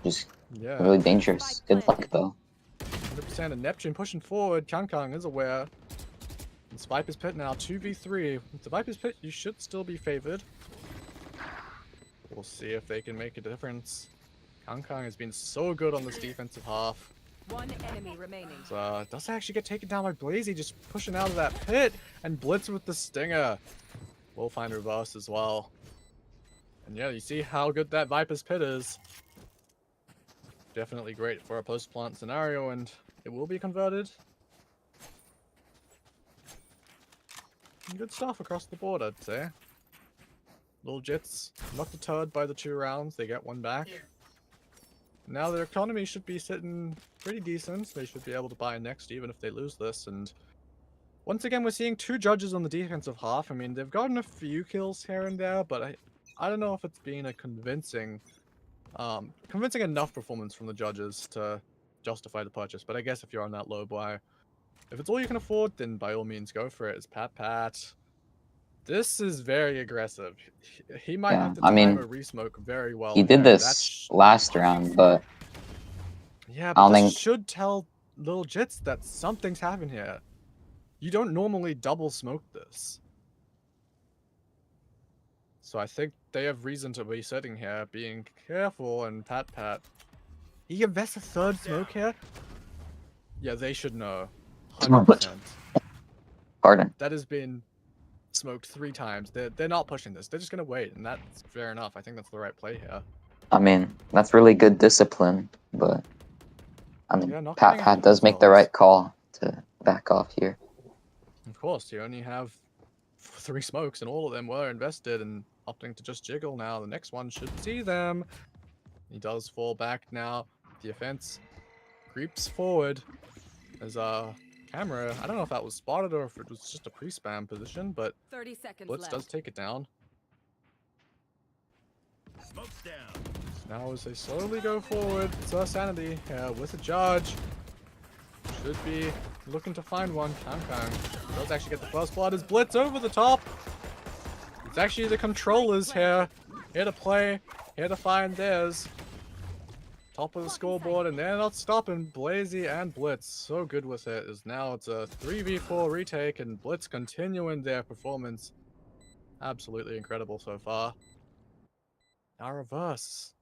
just Yeah, really dangerous. Good luck though. 100%. And Neptune pushing forward. Kang is aware. It's Viper's Pit now, 2v3. With the Viper's Pit, you should still be favored. We'll see if they can make a difference. Kang has been so good on this defensive half. One enemy remaining. So, does actually get taken down by Blazy, just pushing out of that pit. And Blitz with the Stinger. We'll find reverse as well. And yeah, you see how good that Viper's Pit is. Definitely great for a post-plant scenario, and it will be converted. Good stuff across the board, I'd say. Little Jits, not deterred by the 2 rounds, they get one back. Now their economy should be sitting pretty decent. They should be able to buy next, even if they lose this. And once again, we're seeing 2 judges on the defensive half. I mean, they've gotten a few kills here and there, but I don't know if it's been a convincing enough performance from the judges to justify the purchase. But I guess if you're on that low buy, if it's all you can afford, then by all means go for it. It's Pat. This is very aggressive. He might Yeah, have to I time mean, a resmoke very well. He did here. this last round, but Yeah, I but don't this think- should tell Lil Jits that something's happened here. You don't normally double smoke this. So I think they have reason to be sitting here, being careful, and Pat. He invests a 3rd smoke here? Yeah, they should know. 100%. pardon. That has been smoked 3 times. They're not pushing this. They're just gonna wait, and that's fair enough. I think that's the right play here. I mean, that's really good discipline, but I mean, Yeah, not getting ahead Pat of does make the themselves. right call to back off here. Of course, you only have 3 smokes, and all of them were invested, and opting to just jiggle now. The next one should see them. He does fall back now. The offense creeps forward. His camera, I don't know if that was spotted or if it was just a pre-spam position, but 30 seconds Blitz left. does take it down. Smoke's down. Now as they slowly go forward, it's Sanity with a judge. Should be looking to find one. Kang does actually get the first blood as Blitz over the top. It's actually the controllers here to play, here to find theirs. Top of the scoreboard, and they're not stopping. Blazy and Blitz, so good with it, as now it's a 3v4 retake, and Blitz continuing their performance. Absolutely incredible so far. Now reverse.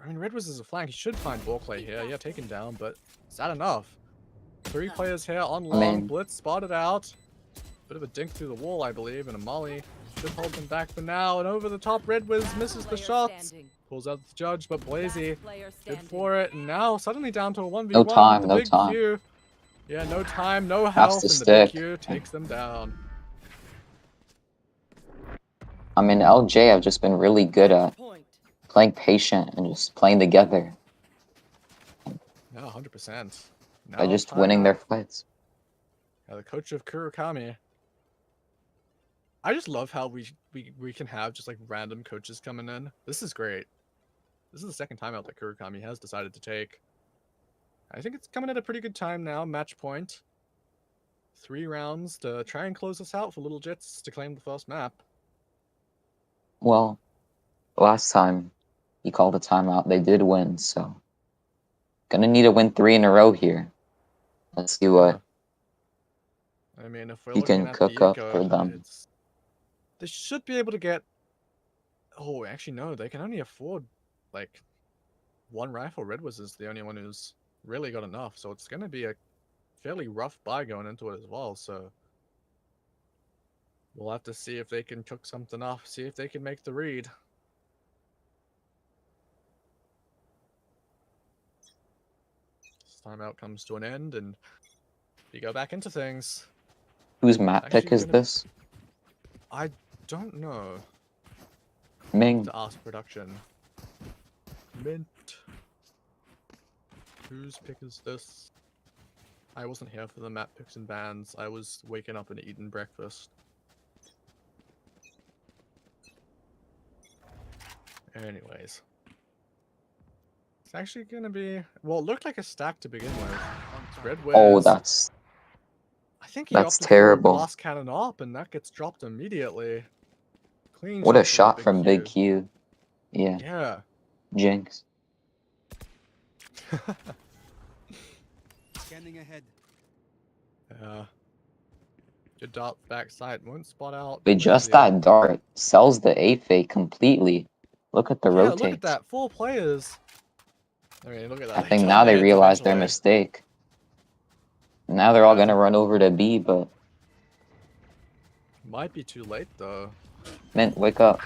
I mean, Red was as a flank. He should find ball play here. Yeah, taken down, but is that enough? 3 players here on long. Blitz spotted out. Bit of a dink through the wall, I believe, and a molly should hold them back for now. And over the top, Red Wiz misses the shots. Pulls out the judge, but Blazy good for it. And now suddenly down to a 1v1 No time, with the no big time. Q. Yeah, no time, no Has health, to and the big stick. Q takes them down. I mean, LJ have just been really good at Point. playing patient and just playing together Yeah, 100%. by Now just winning their fights. Yeah, the coach of Kurokami. I just love how we can have just like random coaches coming in. This is great. This is the second time out that Kurokami has decided to take. I think it's coming at a pretty good time now. Match point. 3 rounds to try and close us out for Little Jits to claim the first map. Well, last time he called a timeout, they did win, so gonna need to win 3 in a row here. Let's see what I mean, if we're he looking can at cook the up eco, for them. they should be able to get. Oh, actually no, they can only afford like 1 rifle. Red Wiz is the only one who's really got enough, so it's gonna be a fairly rough buy going into it as well. So we'll have to see if they can cook something up, see if they can make the read. This timeout comes to an end, and we go back into things. Whose map Actually pick is gonna- this? I don't know. Ming. To ask production. Mint. Whose pick is this? I wasn't here for the map picks and bans. I was waking up and eating breakfast. Anyways. It's actually gonna be... Well, it looked like a stack to begin with. It's Red Wiz. Oh, that's I think he that's opted terrible. for Blast Cannon Op, and that gets dropped immediately. Clean what a from shot the from Big Q. Yeah, Yeah. Jinx. Scanning ahead. Good dot backside. Won't spot out. But just that dart sells the A fake completely. Look at the Yeah, rotates. look at that. 4 players. I mean, look at that. I think now they realize their mistake. Now they're all gonna run over to B, but Might be too late though. Mint, wake up.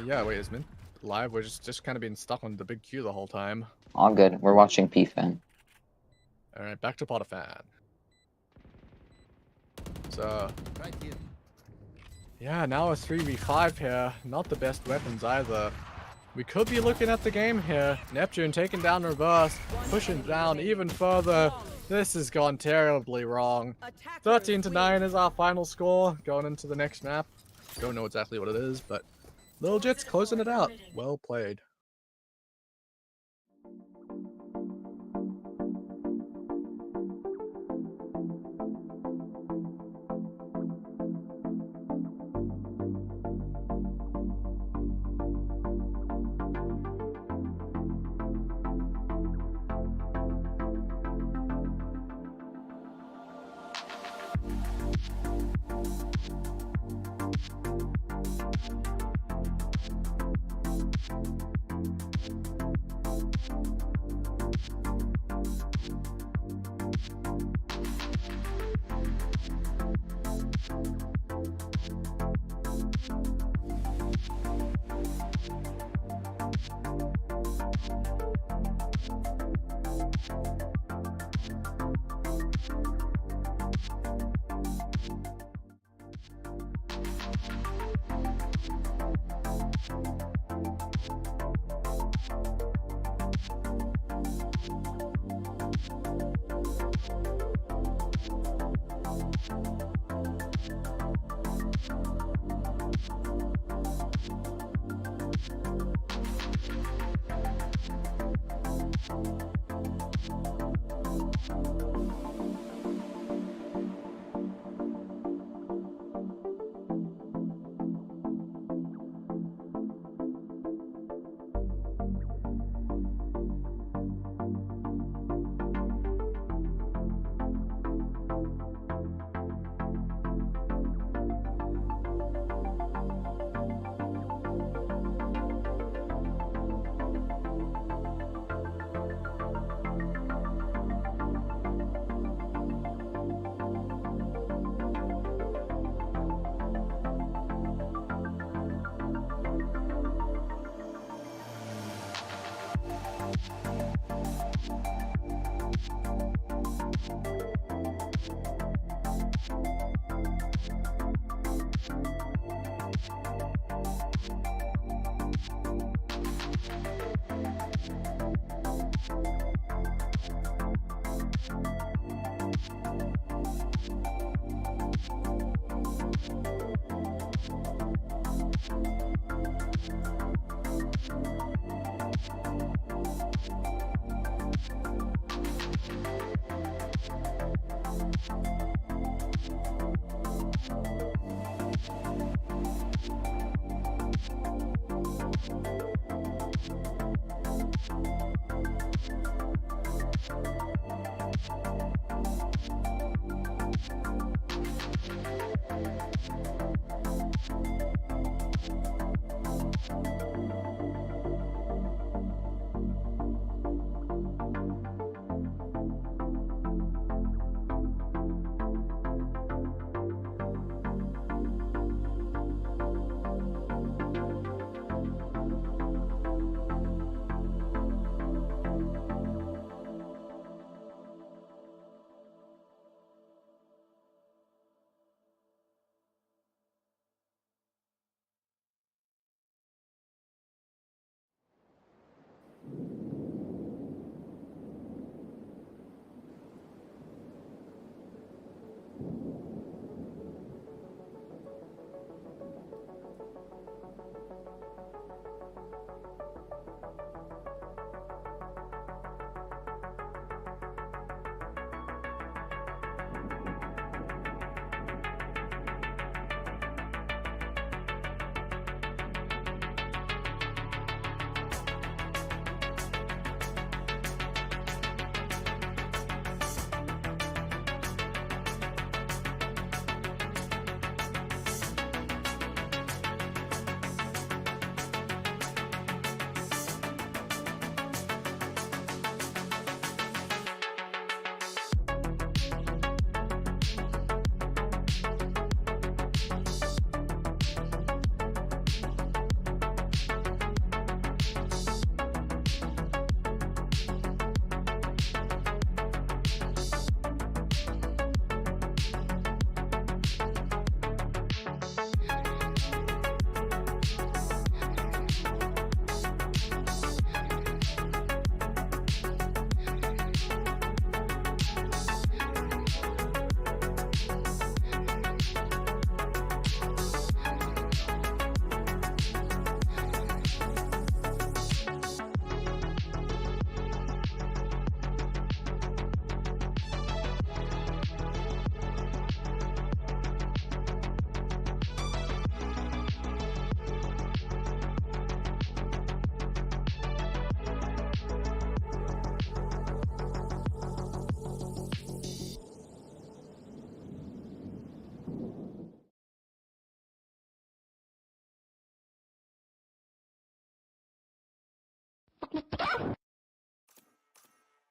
Yeah, wait, is Mint live? We're just kind of being stuck on the big Q the whole time. All good. We're watching PFan. All right, back to Potafan. So Right here. yeah, now a 3v5 here. Not the best weapons either. We could be looking at the game here. Neptune taking down reverse, pushing down even further. This has gone terribly wrong. 13-9 is our final score going into the next map. Don't know exactly what it is, but Lil Jits closing it out. Well played.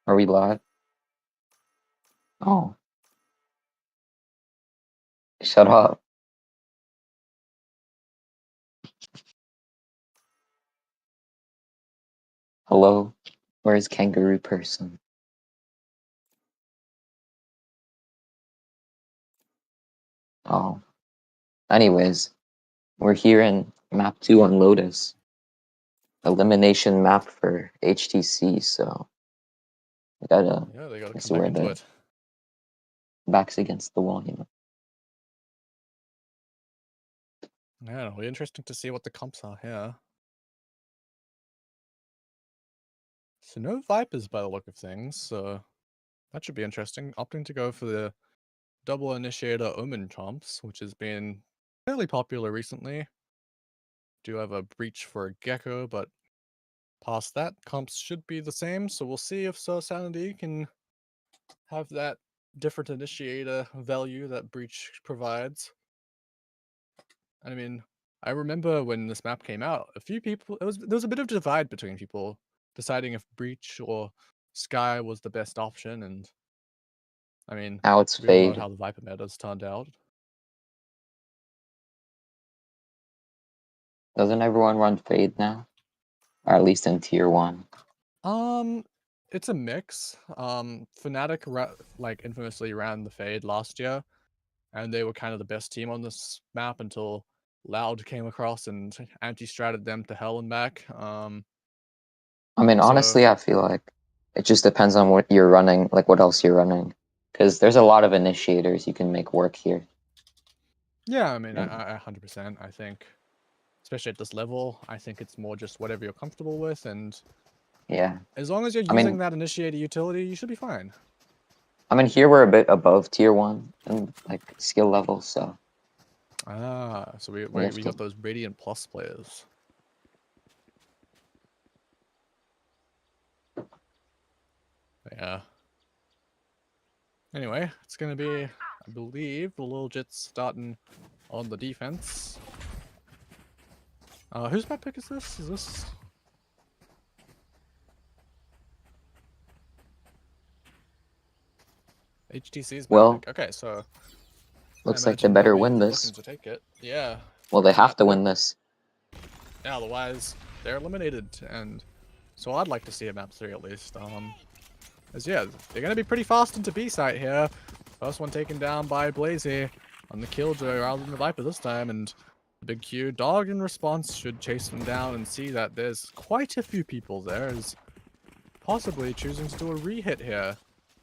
Are we live? Oh, shut up. Hello? Where's kangaroo person? Oh. Anyways, we're here in map 2 on Lotus. Elimination map for HTC, so we gotta Yeah, they gotta guess come back we're into the it. backs against the wall, you know. Yeah, it'll be interesting to see what the comps are here. So no Vipers by the look of things, so that should be interesting. Opting to go for the double initiator Omen comps, which has been fairly popular recently. Do have a breach for a Gecko, but past that, comps should be the same, so we'll see if Soul Sanity can have that different initiator value that breach provides. I mean, I remember when this map came out, a few people there was a bit of divide between people deciding if breach or Sky was the best option, and I mean, Now it's we all know Fade. how the Viper meta's turned out. Doesn't everyone run Fade now? Or at least in tier 1. It's a mix. Fnatic like infamously ran the Fade last year, and they were kind of the best team on this map until Loud came across and anti-stratted them to hell and back. I mean, So honestly, I feel like it just depends on what you're running, like what else you're running. Because there's a lot of initiators you can make work here. yeah, I mean, And I 100%. I think, especially at this level, I think it's more just whatever you're comfortable with, and yeah. as long as you're I using mean, that initiator utility, you should be fine. here we're a bit above tier 1 and like skill level, so Ah, so we have we to. got those Radiant Plus players. Yeah. Anyway, it's gonna be I believe the little Jits starting on the defense. Whose map pick is this? Is this... HTC's map Well, pick. Okay, so I looks like they imagine they'll better be win looking this. to take it. Yeah. Well, they have to Yep. win this. Yeah, otherwise they're eliminated, and so I'd like to see a map 3 at least. As yeah, they're gonna be pretty fast into B site here. First one taken down by Blazy on the Killjoy rather than the Viper this time, and the big Q dog in response should chase them down and see that there's quite a few people there, is possibly choosing to do a re-hit here.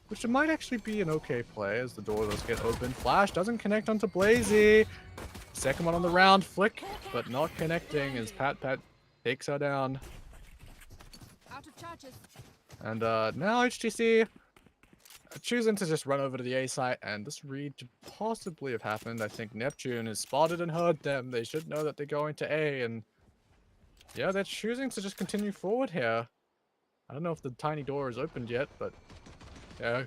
Which might actually be an okay play as the door does get open. Flash doesn't connect onto Blazy. Second one on the round, flick, but not connecting as Pat takes her down. Out of charges. And now HTC choosing to just run over to the A site, and this read could possibly have happened. I think Neptune has spotted and heard them. They should know that they're going to A, and yeah, they're choosing to just continue forward here. I don't know if the tiny door is opened yet, but yeah,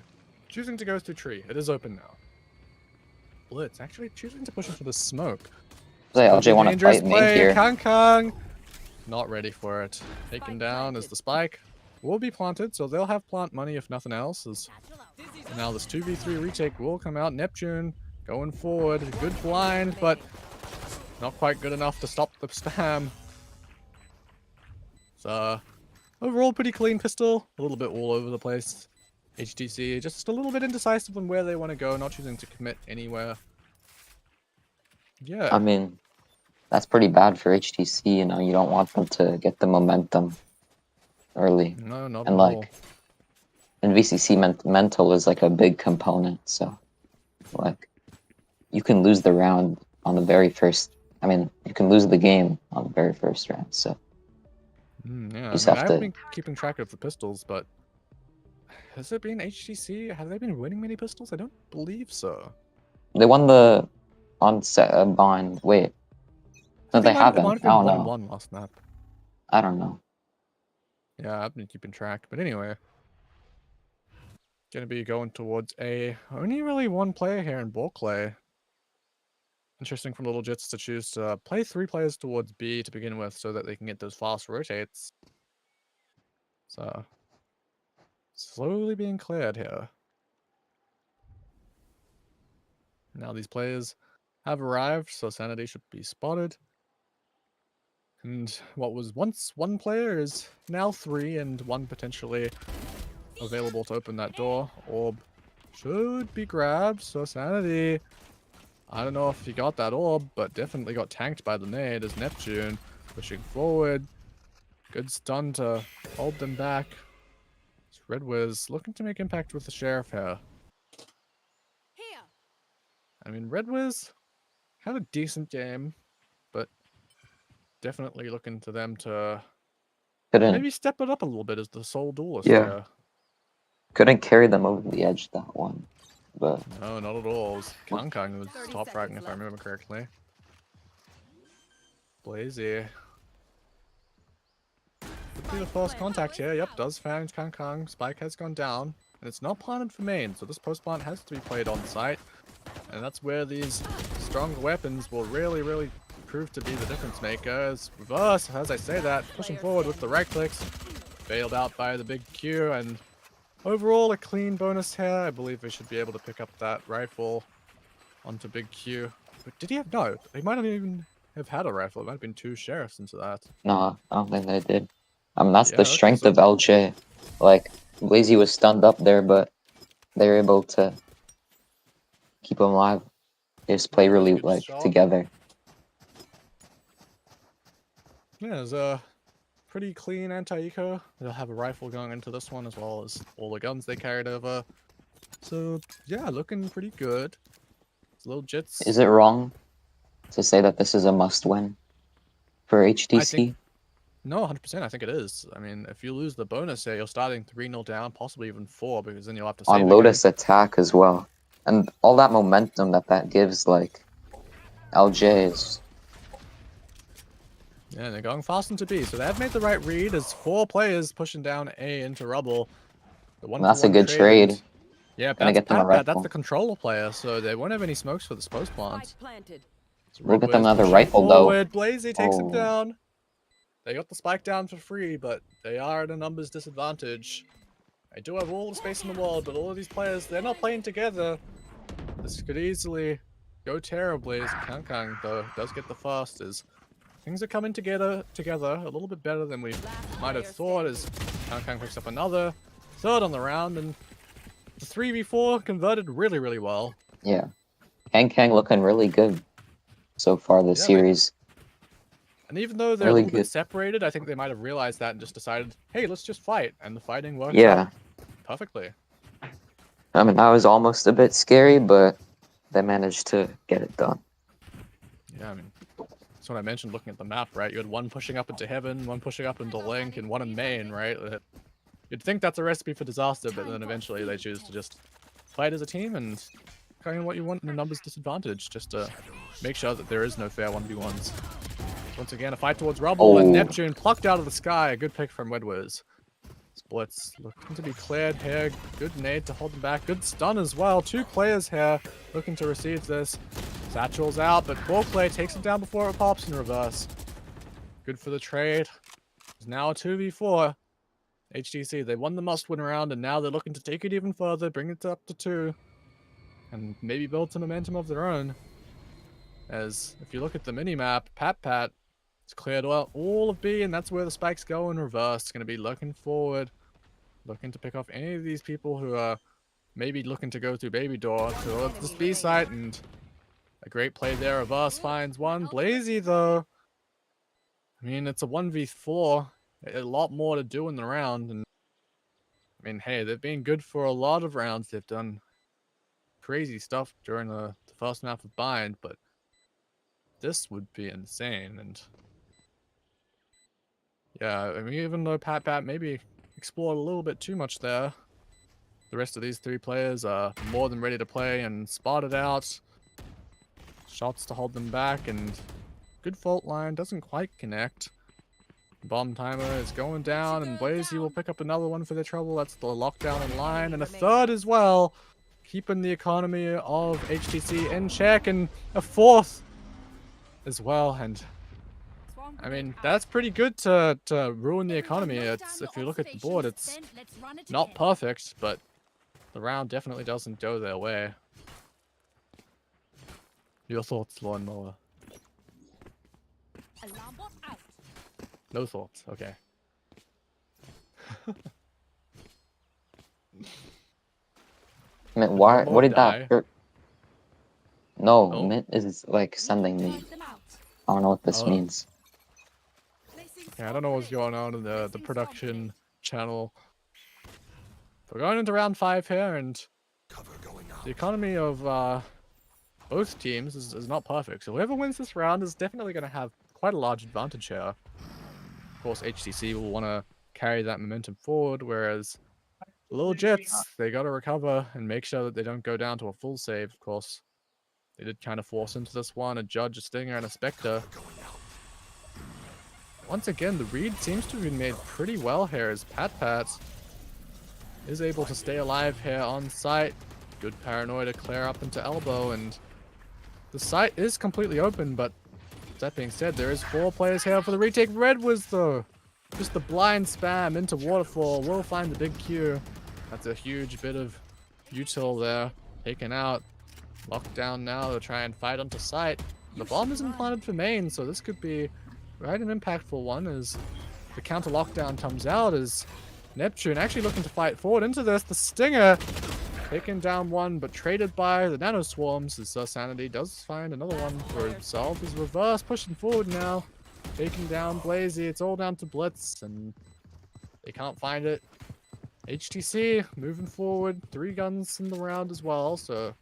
choosing to go through tree. It is open now. Blitz actually choosing to push into the smoke. Say Could be LJ want to dangerous fight me play. here. Kang not ready for it. Taken down as the spike will be planted, so they'll have plant money if nothing else. As now this 2v3 retake will come out. Neptune going forward. Good blind, but not quite good enough to stop the spam. So overall pretty clean pistol. A little bit all over the place. HTC just a little bit indecisive on where they want to go, not choosing to commit anywhere. Yeah. I mean, that's pretty bad for HTC. You know, you don't want them to get the momentum early. No, not And at all. like, in VCC, mental is like a big component. So, like, you can lose the round on the very first. I mean, you can lose the game on the very first round. So, Yeah, just I mean, have I haven't to- been keeping track of the pistols, but has it been HTC? Have they been winning many pistols? I don't believe so. they won the on set bind. Wait, no, I think they it might haven't. have I been don't 1-1 know. last map. I don't know. Yeah, I've been keeping track. But anyway, gonna be going towards A. Only really one player here in Bulkley. Interesting from Little Jits to choose to play 3 players towards B to begin with so that they can get those fast rotates. So, slowly being cleared here. Now these players have arrived, so Sanity should be spotted. And what was once 1 player is now 3, and 1 potentially available to open that door. Orb should be grabbed, so Sanity, I don't know if he got that orb, but definitely got tanked by the nade as Neptune pushing forward. Good stun to hold them back. It's Red Wiz looking to make impact with the Sheriff here. Here. I mean, Red Wiz had a decent game, but definitely looking to them to Couldn't. maybe step it up a little bit as the sole duelist Yeah. here. Couldn't carry them over the edge that one. But No, not at all. It was Kang who was 30 top fragging if I seconds remember correctly. Blazy. Could be the first contact here. Yep, does find Kang. Spike has gone down. And it's not planted for main, so this post plant has to be played on site. And that's where these stronger weapons will really prove to be the difference makers. Reverse, as I say that, pushing forward with the right clicks. Bailed out by the big Q, and overall a clean bonus here. I believe we should be able to pick up that rifle onto big Q. But did he have no? He might not even have had a rifle. It might have been 2 sheriffs into that. no, I don't think they did. That's Yeah, the okay, strength so- of LJ. Like, Blazy was stunned up there, but they were able to keep him alive. They just play really Good like shot. together. Yeah, it's a pretty clean anti-eco. They'll have a rifle going into this one as well as all the guns they carried over. So yeah, looking pretty good. It's little Jits. Is it wrong to say that this is a must-win for HTC? No, 100%. I think it is. I mean, if you lose the bonus here, you're starting 3-0 down, possibly even 4, because then you'll have to save On again. Lotus attack as well, and all that momentum that gives, like LJ is. Yeah, they're going fast into B, so they have made the right read as 4 players pushing down A into rubble. The That's a 1-for-1 good trade. Yeah, Gonna that's get them a Pat. That's rifle. the controller player, so they won't have any smokes for the post plant. Spike planted. So We'll get them Red Wiz another pushing rifle, though. forward. Blazy takes him Oh. down. They got the spike down for free, but they are at a numbers disadvantage. I do have all the space in the world, but all of these players, they're not playing together. This could easily go terribly as Kang though does get the fast as things are coming together a little bit better than we might have thought as Kang picks up another third on the round, and the 3v4 converted really well. Yeah. Kang looking really good so far this Yeah, series. And even though they're Really a little bit good. separated, I think they might have realized that and just decided, hey, let's just fight. And the fighting worked Yeah. out perfectly. I mean, that was almost a bit scary, but they managed to get it done. Yeah, I mean, that's what I mentioned looking at the map, right? You had one pushing up into Heaven, one pushing up into Link, and one in Main, right? You'd think that's a recipe for disaster, but then eventually they choose to just fight as a team and kind of what you want in a numbers disadvantage, just to make sure that there is no fair 1v1s. Once again, a fight towards Rubble, and Oh. Neptune plucked out of the sky. A good pick from Wedwiz. Splits looking to be cleared here. Good nade to hold them back. Good stun as well. Two players here looking to receive this. Satchel's out, but Ballplay takes him down before it pops in reverse. Good for the trade. It's now a 2v4. HTC, they won the must-win round, and now they're looking to take it even further, bring it up to 2, and maybe build some momentum of their own. As if you look at the mini-map, Pat it's cleared well all of B, and that's where the spikes go in reverse. It's going to be looking forward, looking to pick off any of these people who are maybe looking to go through Baby Door towards this B site, and a great play there. Reverse finds one. Blazy, though, I mean, it's a 1v4. A lot more to do in the round, and I mean, hey, they've been good for a lot of rounds. They've done crazy stuff during the first map of Bind, but this would be insane, and yeah, I mean, even though Pat maybe explored a little bit too much there, the rest of these 3 players are more than ready to play and spotted out. Shots to hold them back, and good fault line, doesn't quite connect. Bomb timer is going down, and Blazy will pick up another one for their trouble. That's the lockdown in line, and a third as well, keeping the economy of HTC in check, and a fourth as well, and I mean, that's pretty good to ruin the economy. It's, if you look at the board, it's not perfect, but the round definitely doesn't go their way. Your thoughts, Lawnmower? Alarm bot out. No thoughts, okay. I mean, why? Homo What did die. that hurt? No, Oh. Mint is like sending me. Take them out. I don't know what this Oh. means. Placing Yeah, I don't know what's going on in the production channel. We're going into round 5 here, and the economy of both teams is not perfect. So whoever wins this round is definitely going to have quite a large advantage here. Of course, HTC will want to carry that momentum forward, whereas the little Jits, they got to recover and make sure that they don't go down to a full save, of course. They did kind of force into this one, a Judge, a Stinger, and a Spectre. Once again, the read seems to have been made pretty well here as Pat is able to stay alive here on site. Good paranoia to clear up into elbow, and the site is completely open, but that being said, there is 4 players here for the retake. Red was though just the blind spam into Waterfall. Will find the big Q. That's a huge bit of util there. Taken out. Locked down now to try and fight onto site. The bomb isn't planted for main, so this could be right an impactful one as the counter lockdown comes out as Neptune actually looking to fight forward into this. The Stinger taking down one, but traded by the Nano Swarms as Sanity does find another one for himself. His reverse pushing forward now. Taking down Blazy. It's all down to Blitz, and they can't find it. HTC moving forward. 3 guns in the round as well, so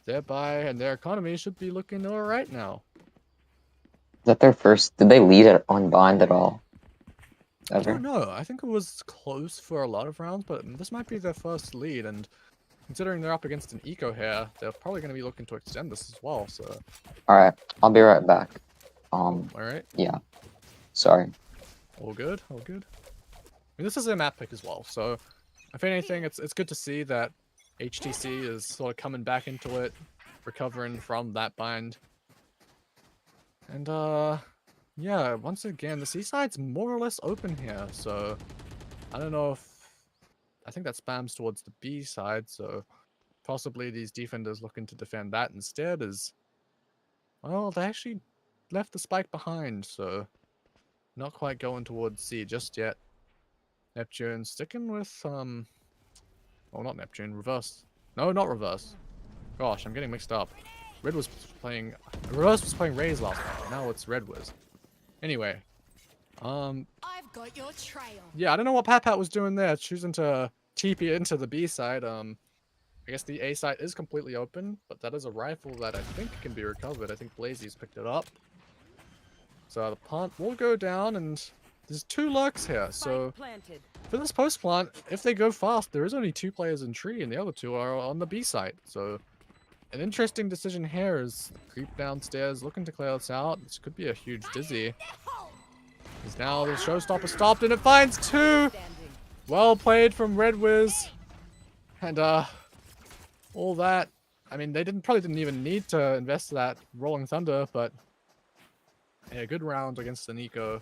thereby and their economy should be looking alright now. Is that their first? Did they lead it on Bind at all? I Ever? don't know. I think it was close for a lot of rounds, but this might be their first lead, and considering they're up against an eco here, they're probably going to be looking to extend this as well, so... Alright, I'll be right back. Alright. Yeah. Sorry. All good, all good. I mean, this is a map pick as well, so if anything, it's good to see that HTC is sort of coming back into it, recovering from that bind. And yeah, once again, the seaside's more or less open here, so I don't know if... I think that spams towards the B side, so possibly these defenders looking to defend that instead is... Well, they actually left the spike behind, so not quite going towards C just yet. Neptune sticking with, well, not Neptune, reverse. No, not reverse. Gosh, I'm getting mixed up. Reverse was playing Raze last night. Now it's Red Wiz. Anyway, I've got your trail. yeah, I don't know what Pat was doing there, choosing to TP into the B side. I guess the A side is completely open, but that is a rifle that I think can be recovered. I think Blazy's picked it up. So the plant will go down, and there's 2 lurks here. So Planted. for this post plant, if they go fast, there is only 2 players in tree, and the other 2 are on the B side. So an interesting decision here is creep downstairs, looking to clear this out. This could be a huge dizzy. Because now the showstopper stopped, and it finds 2! Standing. Well played from Red Wiz. And all that. I mean, they probably didn't even need to invest that Rolling Thunder, but yeah, good round against the Nico.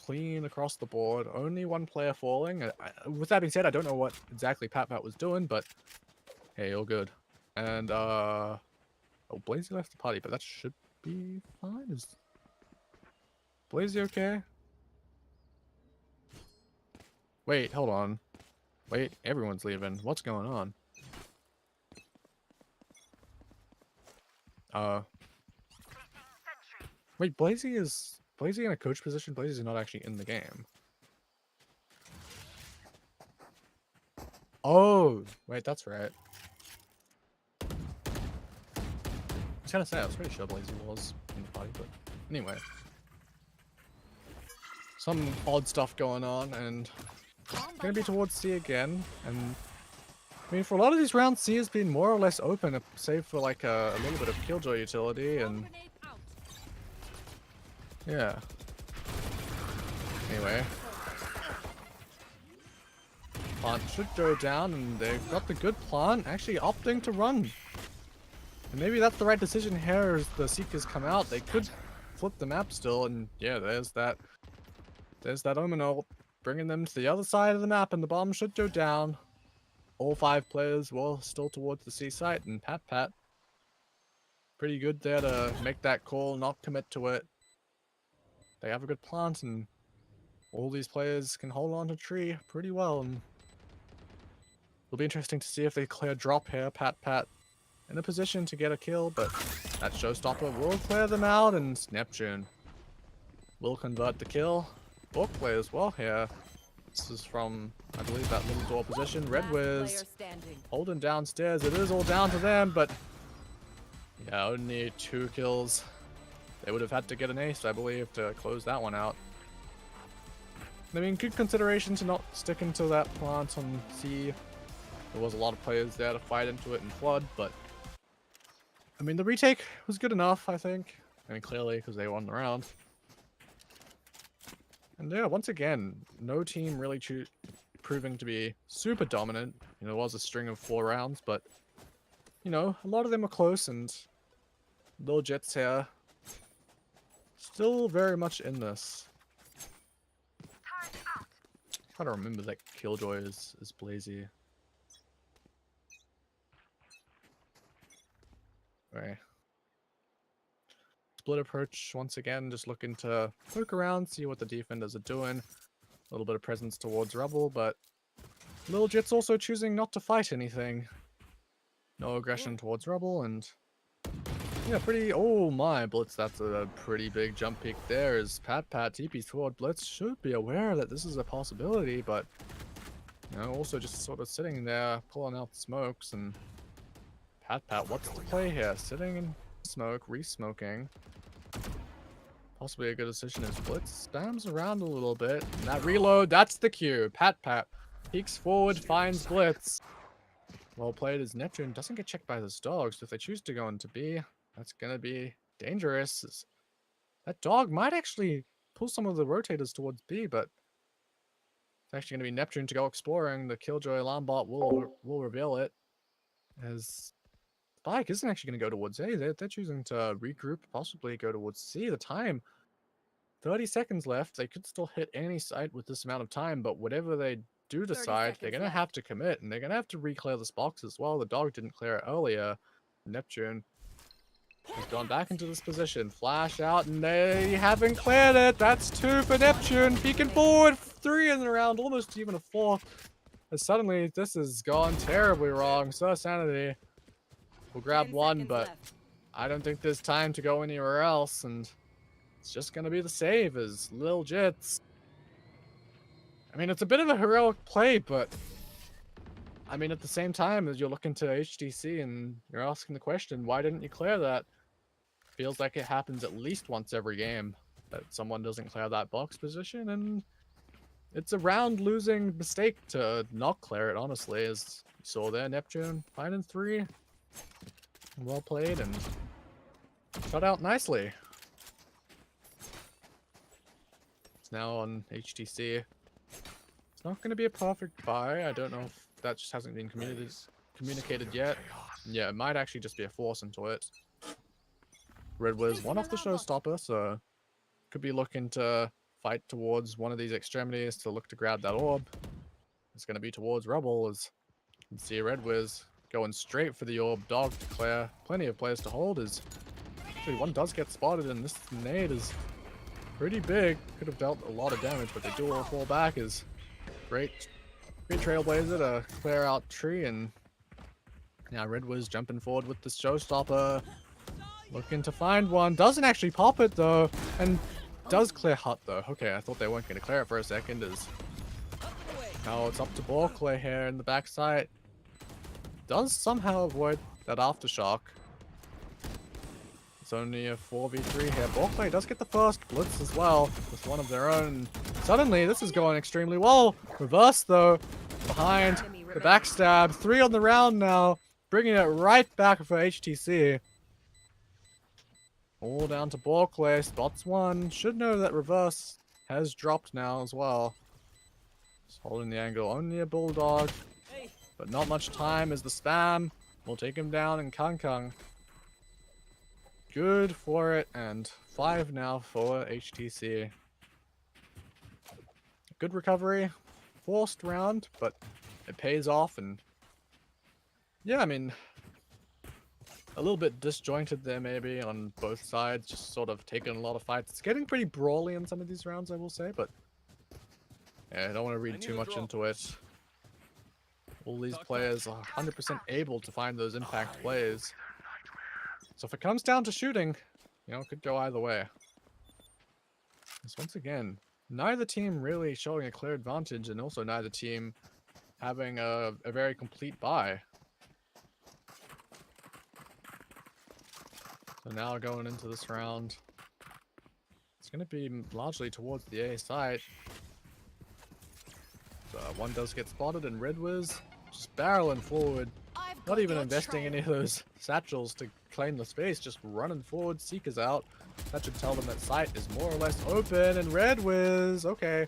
Clean across the board. Only 1 player falling. With that being said, I don't know what exactly Pat was doing, but hey, all good. And oh, Blazy left the party, but that should be fine. Is Blazy okay? Wait, hold on. Wait, everyone's leaving. What's going on? Wait, Blazy in a coach position? Blazy is not actually in the game. Oh, wait, that's right. I was gonna say, I was pretty sure Blazy was in the party, but anyway. Some odd stuff going on, and gonna be towards C again, and I mean, for a lot of these rounds, C has been more or less open, save for like a little bit of Killjoy utility, and Grenade out. yeah. Anyway. Plant should go down, and they've got the good plant actually opting to run. And maybe that's the right decision here as the Seekers come out. They could flip the map still, and yeah, there's that Omen ult, bringing them to the other side of the map, and the bomb should go down. All 5 players were still towards the C site, and Pat pretty good there to make that call, not commit to it. They have a good plant, and all these players can hold on to tree pretty well, and it'll be interesting to see if they clear drop here. Pat in a position to get a kill, but that showstopper will clear them out, and Neptune will convert the kill. Both players well here. This is from, I believe, that little door position. Red Last Wiz player standing. holding downstairs. It is all down to them, but yeah, only 2 kills. They would have had to get an ace, I believe, to close that one out. I mean, good consideration to not stick into that plant on C. There was a lot of players there to fight into it and flood, but I mean, the retake was good enough, I think. I mean, clearly, because they won the round. And yeah, once again, no team really proving to be super dominant. You know, it was a string of 4 rounds, but you know, a lot of them were close, and little Jits here still very much in this. Trying to remember that Killjoy is Blazy. Okay. Split approach once again, just looking to poke around, see what the defenders are doing. A little bit of presence towards Rebel, but Lil Jit's also choosing not to fight anything. No aggression towards Rebel, and yeah, pretty... Oh my, Blitz, that's a pretty big jump peak there. As Pat TP's toward Blitz should be aware that this is a possibility, but you know, also just sort of sitting there, pulling out smokes, and Pat, what's the play here? Sitting in smoke, re-smoking. Possibly a good decision as Blitz spams around a little bit. And that reload, that's the cue. Pat peeks forward, finds Blitz. Well played as Neptune doesn't get checked by those dogs. So if they choose to go into B, that's gonna be dangerous. That dog might actually pull some of the rotators towards B, but It's actually going to be Neptune to go exploring. The Killjoy alarm bot will reveal it. As Spike isn't actually going to go towards A. They're choosing to regroup, possibly go towards C. The time, 30 seconds left. They could still hit any site with this amount of time, but whatever they do decide, they're going to have to commit, and they're going to have to re-clear this box as well. The dog didn't clear it earlier. Neptune has gone back into this position. Flash out, and they haven't cleared it. That's 2 for Neptune. Peeking forward, 3 in the round, almost even a 4th. And suddenly, this has gone terribly wrong. So Sanity will grab 1, but I don't think there's time to go anywhere else, and it's just going to be the save as Lil Jits. I mean, it's a bit of a heroic play, but I mean, at the same time, as you're looking to HTC and you're asking the question, why didn't you clear that? Feels like it happens at least once every game that someone doesn't clear that box position, and it's a round-losing mistake to not clear it, honestly, as you saw there. Neptune finding 3. Well played and cut out nicely. It's now on HTC. It's not going to be a perfect buy. I don't know if that just hasn't been communicated yet. Yeah, it might actually just be a force into it. Red Wiz one off the showstopper, so could be looking to fight towards one of these extremities to look to grab that orb. It's going to be towards Rebel, as you can see Red Wiz going straight for the orb. Dog to clear. Plenty of players to hold. As actually one does get spotted, and this nade is pretty big. Could have dealt a lot of damage, but they do all fall back. Is great Trailblazer to clear out tree, and now Red Wiz jumping forward with this showstopper. Looking to find one. Doesn't actually pop it though, and does clear hut though. Okay, I thought they weren't going to clear it for a second. As now it's up to Borkley here in the backside. Does somehow avoid that aftershock. It's only a 4v3 here. Borkley does get the first blitz as well with one of their own. Suddenly, this is going extremely well. Reverse though, behind the backstab. 3 on the round now, bringing it right back for HTC. All down to Borkley. Spots 1. Should know that reverse has dropped now as well. Just holding the angle. Only a bulldog. But not much time as the spam will take him down in Kang. Good for it, and 5 now for HTC. Good recovery. Forced round, but it pays off, and yeah, I mean, a little bit disjointed there maybe on both sides, just sort of taking a lot of fights. It's getting pretty brawly in some of these rounds, I will say, but yeah, I don't want to read too much into it. All these players are 100% able to find those impact plays. So if it comes down to shooting, you know, it could go either way. Because once again, neither team really showing a clear advantage, and also neither team having a very complete buy. So now going into this round, it's going to be largely towards the A side. So one does get spotted, and Red Wiz just barreling forward. Not even investing any of those satchels to claim the space, just running forward. Seeker's out. That should tell them that site is more or less open, and Red Wiz, okay,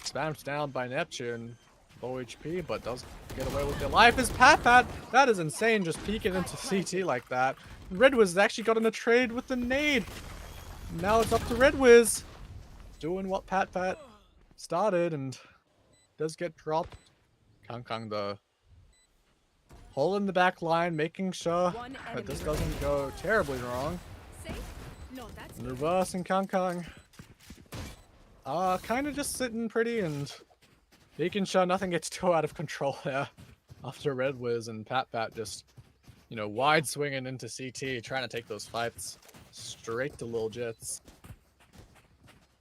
spammed down by Neptune. Low HP, but does get away with their life. Is Pat. That is insane, just peeking into CT like that. Red Wiz has actually gotten a trade with the nade. Now it's up to Red Wiz. Doing what Pat started, and does get dropped. Kang the hole in the back line, making sure that this doesn't go terribly wrong. And reverse and Kang. Kind of just sitting pretty and making sure nothing gets too out of control there. After Red Wiz and Pat just, you know, wide swinging into CT, trying to take those fights straight to Lil Jits.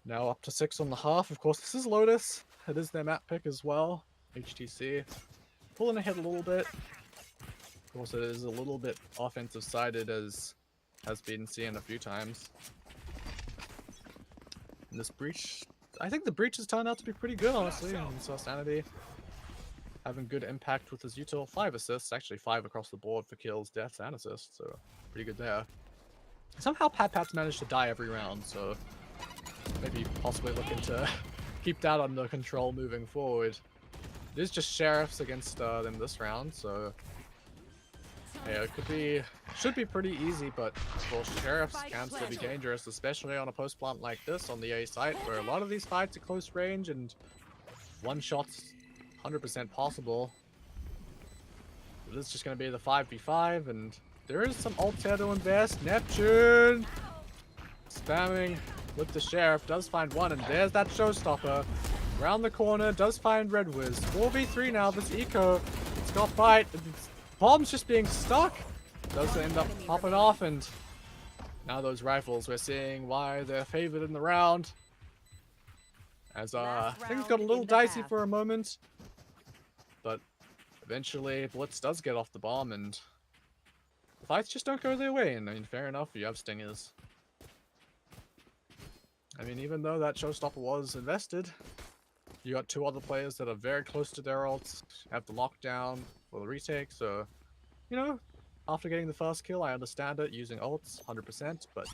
Now up to 6.5. Of course, this is Lotus. It is their map pick as well. HTC pulling ahead a little bit. Of course, it is a little bit offensive sided, as has been seen a few times. And this breach, I think the breach has turned out to be pretty good, honestly. And so Sanity having good impact with his util. 5 assists, actually 5 across the board for kills, deaths, and assists. So pretty good there. Somehow Pat's managed to die every round, so maybe possibly looking to keep that under control moving forward. It is just sheriffs against them this round, so yeah, it should be pretty easy, but of course sheriffs can still be dangerous, especially on a post plant like this on the A site, where a lot of these fights are close range and one shot's 100% possible. This is just going to be the 5v5, and there is some ult here to invest. Neptune spamming with the sheriff, does find one, and there's that showstopper. Round the corner, does find Red Wiz. 4v3 now, this eco. It's got bite. Bomb's just being stuck. Does end up popping off, and now those rifles, we're seeing why they're favored in the round. As things got a little dicey for a moment, but eventually Blitz does get off the bomb, and the fights just don't go their way. And I mean, fair enough, you have stingers. I mean, even though that showstopper was invested, you got two other players that are very close to their ults, have the lockdown for the retake, so, you know, after getting the first kill, I understand it, using ults, 100%, but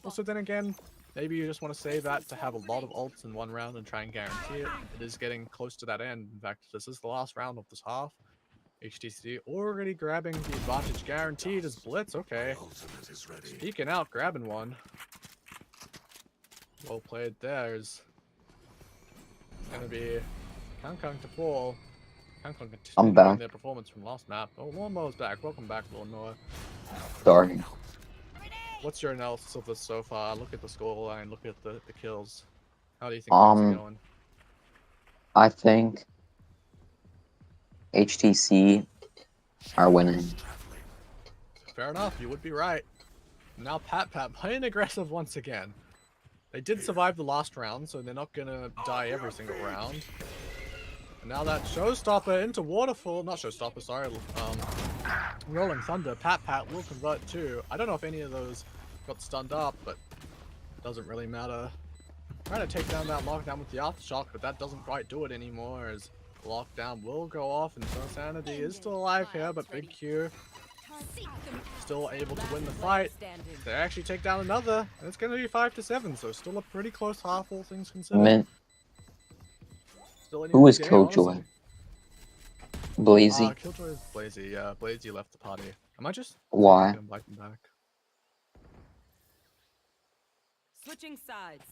also then again, maybe you just want to save that to have a lot of ults in one round and try and guarantee it. It is getting close to that end. In fact, this is the last round of this half. HTC already grabbing the advantage guaranteed as Blitz, okay. Speaking out, grabbing one. Well played there. Is gonna be Kang to fall. Kang I'm continuing back. their performance from last map. Oh, Lawnmower's back. Welcome back, Lawnmower. Sorry. What's your analysis of this so far? Look at the scoreline, look at the kills. How do you think things are going? I think HTC are winning. Fair enough, you would be right. Now Pat playing aggressive once again. They did survive the last round, so they're not gonna die every single round. And now that showstopper into waterfall, not showstopper, sorry, Rolling Thunder, Pat will convert too. I don't know if any of those got stunned up, but it doesn't really matter. Trying to take down that lockdown with the aftershock, but that doesn't quite do it anymore, as lockdown will go off, and so Sanity is still alive here, but Big Q still able to win the fight. They actually take down another, and it's going to be 5-7, so still a pretty close half, all things considered. Mint. Still Who is game, Killjoy? honestly. Blazy? Killjoy is Blazy. Yeah, Blazy left the party. Am I just? Why? Invite him back. Switching sides.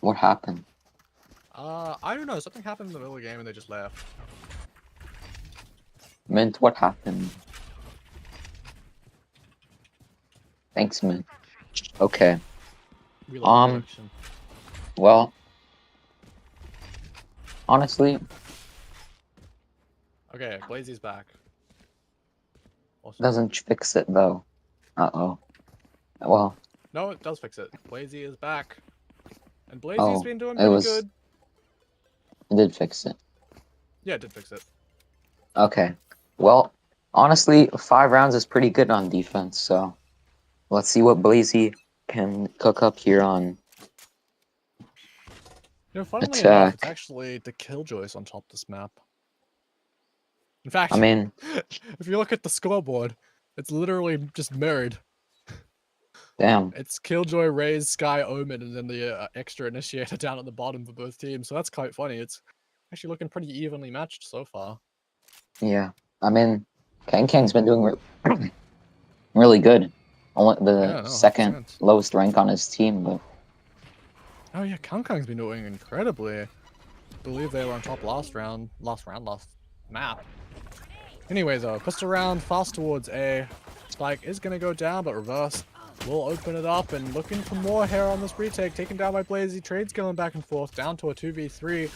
What happened? I don't know. Something happened in the middle of the game and they just left. Mint, what happened? Thanks, Mint. Okay. We lost connection. Well, honestly, Okay, Blazy's back. Awesome. doesn't fix it though. Uh-oh. Well, No, it does fix it. Blazy is back. And Blazy's Oh, been doing it pretty was- good. it did fix it. Yeah, it did fix it. Okay. Well, honestly, 5 rounds is pretty good on defense, so let's see what Blazy can cook up here on. You know, funnily enough, Attack. it's actually the Killjoys on top of this map. In fact, I mean, if you look at the scoreboard, it's literally just mirrored. damn. It's Killjoy, Raze, Sky, Omen, and then the extra initiator down at the bottom for both teams. So that's quite funny. It's actually looking pretty evenly matched so far. Yeah. I mean, Kang's been doing really good. Only the Yeah, no, second 100%. lowest rank on his team, but Oh yeah, Kang's been doing incredibly. I believe they were on top last map. Anyways, though, pistol round fast towards A. Spike is gonna go down, but reverse will open it up and looking for more here on this retake. Taken down by Blazy. Trades going back and forth down to a 2v3.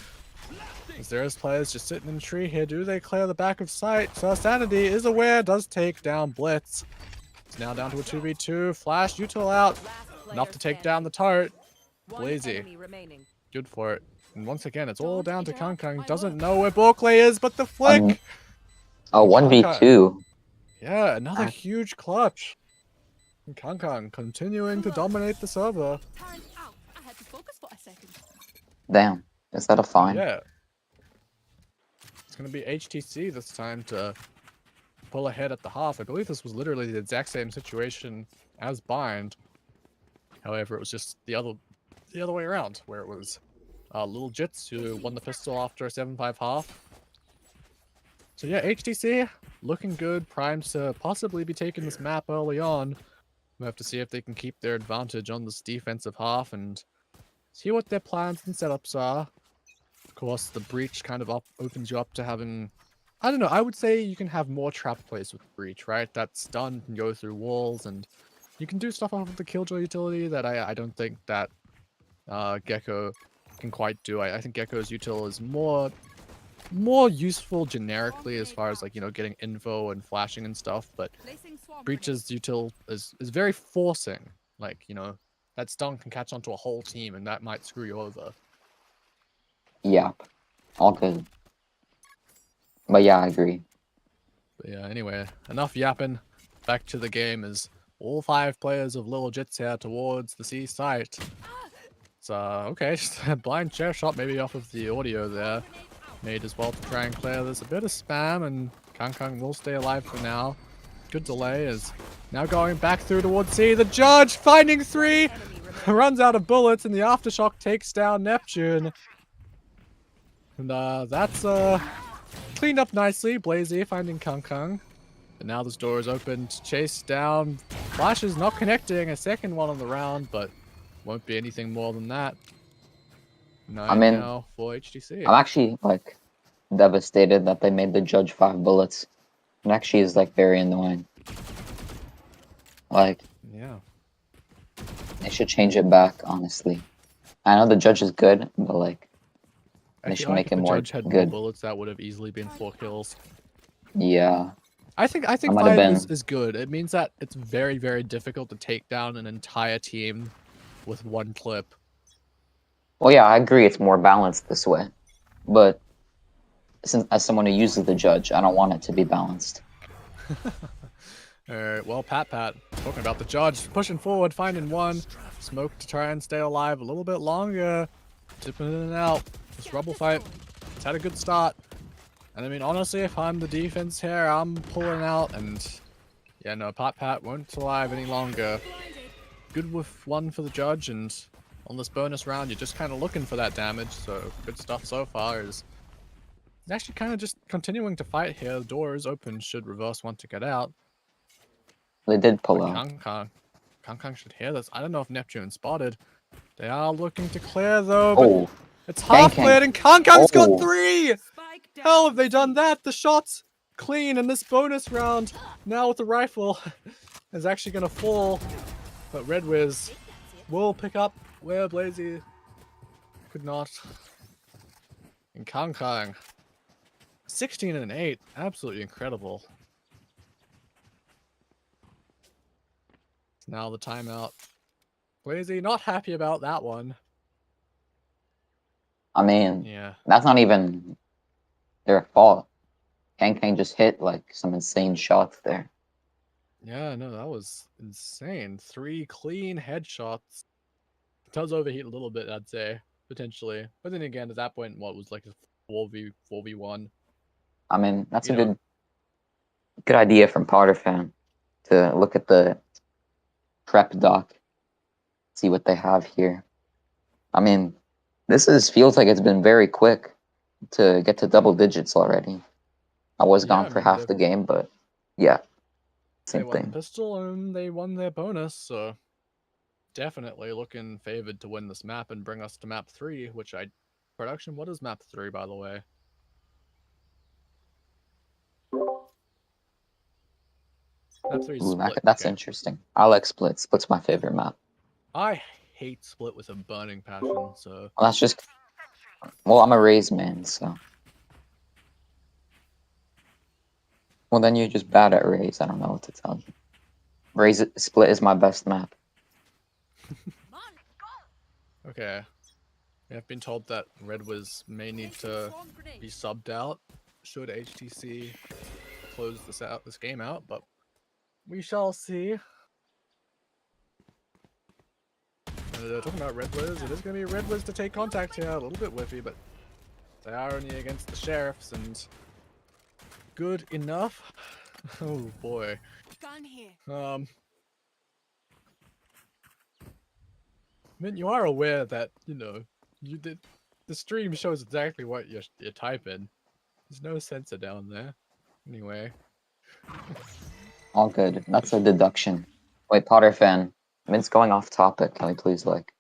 As there is players just sitting in the tree here. Do they clear the back of sight? So Sanity is aware, does take down Blitz. It's now down to a 2v2. Flash, util out. Enough to take down the turret. Blazy. Good for it. And once again, it's all down to Kang. Doesn't know where Borkley is, but the flick! oh, 1v2. Yeah, another Ah. huge clutch. And Kang continuing to dominate the server. Time out. I had to focus for a second. Damn. Is that a fine? Yeah. It's going to be HTC this time to pull ahead at the half. I believe this was literally the exact same situation as Bind. However, it was just the other way around, where it was Little Jits, who won the pistol after a 7-5 half. So yeah, HTC looking good, primed to possibly be taking this map early on. We have to see if they can keep their advantage on this defensive half and see what their plans and setups are. Of course, the breach kind of opens you up to having, I don't know, I would say you can have more trap plays with breach, right? That stun can go through walls and you can do stuff off of the killjoy utility that I don't think that Gecko can quite do. I think Gecko's util is more useful generically as far as like, you know, getting info and flashing and stuff, but Placing swarm Breach's util is very forcing. Like, you know, that stun can catch onto a whole team and that might screw you over. Yeah, all good. But yeah, I agree. But yeah, anyway, enough yapping. Back to the game as all 5 players of Little Jits here towards the C site. It's okay, just a blind chair shot maybe off of the audio there. Made as well to try and clear this. A bit of spam and Kang will stay alive for now. Good delay is now going back through towards C. The judge finding 3 runs out of bullets and the aftershock takes down Neptune. And that's cleaned up nicely. Blazy finding Kang. But now this door is open to chase down. Flash is not connecting. A second one on the round, but won't be anything more than that. 9 mean, now for HTC. I'm actually like devastated that they made the judge 5 bullets. It actually is like very annoying. Like, Yeah. they should change it back, honestly. I know the judge is good, but like, I they feel should like make if it the more judge had more good. bullets, that would have easily been 4 kills. Yeah, I think might have 5 been. is good. It means that it's very, very difficult to take down an entire team with 1 clip. Well, yeah, I agree. It's more balanced this way, but since as someone who uses the judge, I don't want it to be balanced. Alright, well, Pat, talking about the judge, pushing forward, finding 1. Smoke to try and stay alive a little bit longer. Tipping in and out. This rubble fight, it's had a good start. And I mean, honestly, if I'm the defense here, I'm pulling out and... Yeah, no, Pat won't survive any longer. Good with 1 for the judge, and on this bonus round, you're just kind of looking for that damage, so good stuff so far is... He's actually kind of just continuing to fight here. The door is open, should reverse want to get out. They did pull But out. Kang should hear this. I don't know if Neptune spotted. They are looking to clear though, but Oh, it's half Kang. cleared and Kang's got Oh. 3! Spike down. How have they done that? The shots clean in this bonus round. Now with the rifle is actually gonna fall. But Red Wiz will pick up where Blazy could not. And Kang. 16 and an 8. Absolutely incredible. Now the timeout. Blazy not happy about that one. I mean, Yeah. that's not even their fault. Kang just hit like some insane shots there. Yeah, no, that was insane. 3 clean headshots. Does overheat a little bit, I'd say, potentially. But then again, at that point, what was like a 4v1? I mean, that's You a know, good idea from Potter fan to look at the prep doc, see what they have here. I mean, feels like it's been very quick to get to double digits already. I was yeah, gone I for mean, half the game, but yeah, they same won the thing. pistol and they won their bonus, so definitely looking favored to win this map and bring us to map 3, which production, what is map 3, by the way? Map 3 is Ooh, Split. that's Okay. interesting. I like Split. Split's my favorite map. I hate Split with a burning passion, so Well, that's just. Well, I'm a Rays man, so. Well, then you're just bad at Rays. I don't know what to tell you. Rays Split is my best map. okay. We have been told that Red Wiz may need to be subbed out should HTC close this game out, but we shall see. Talking about Red Wiz, it is going to be Red Wiz to take contact here. A little bit whiffy, but they are only against the Sheriffs, and good enough. Oh boy. Gun here. I mean, you are aware that, you know, the stream shows exactly what you're typing. There's no censor down there. Anyway. All good. That's a deduction. Wait, Potter fan. I mean, it's going off topic. Can we please like?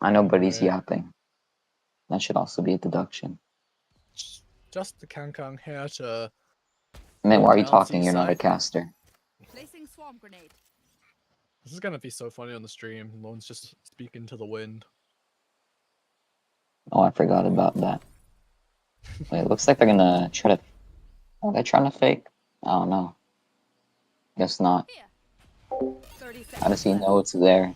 I know, but he's Anyway. yapping. That should also be a deduction. Just the Kangkang here to. Man, why are you down talking? You're not a seaside. caster. Placing swarm grenade. This is gonna be so funny on the stream. Lauren's just speaking to the wind. Oh, I forgot about that. Wait, it looks like they're gonna try to. Are they trying to fake? I don't know. Guess not. Here. 30 seconds. How does he left. know it's there?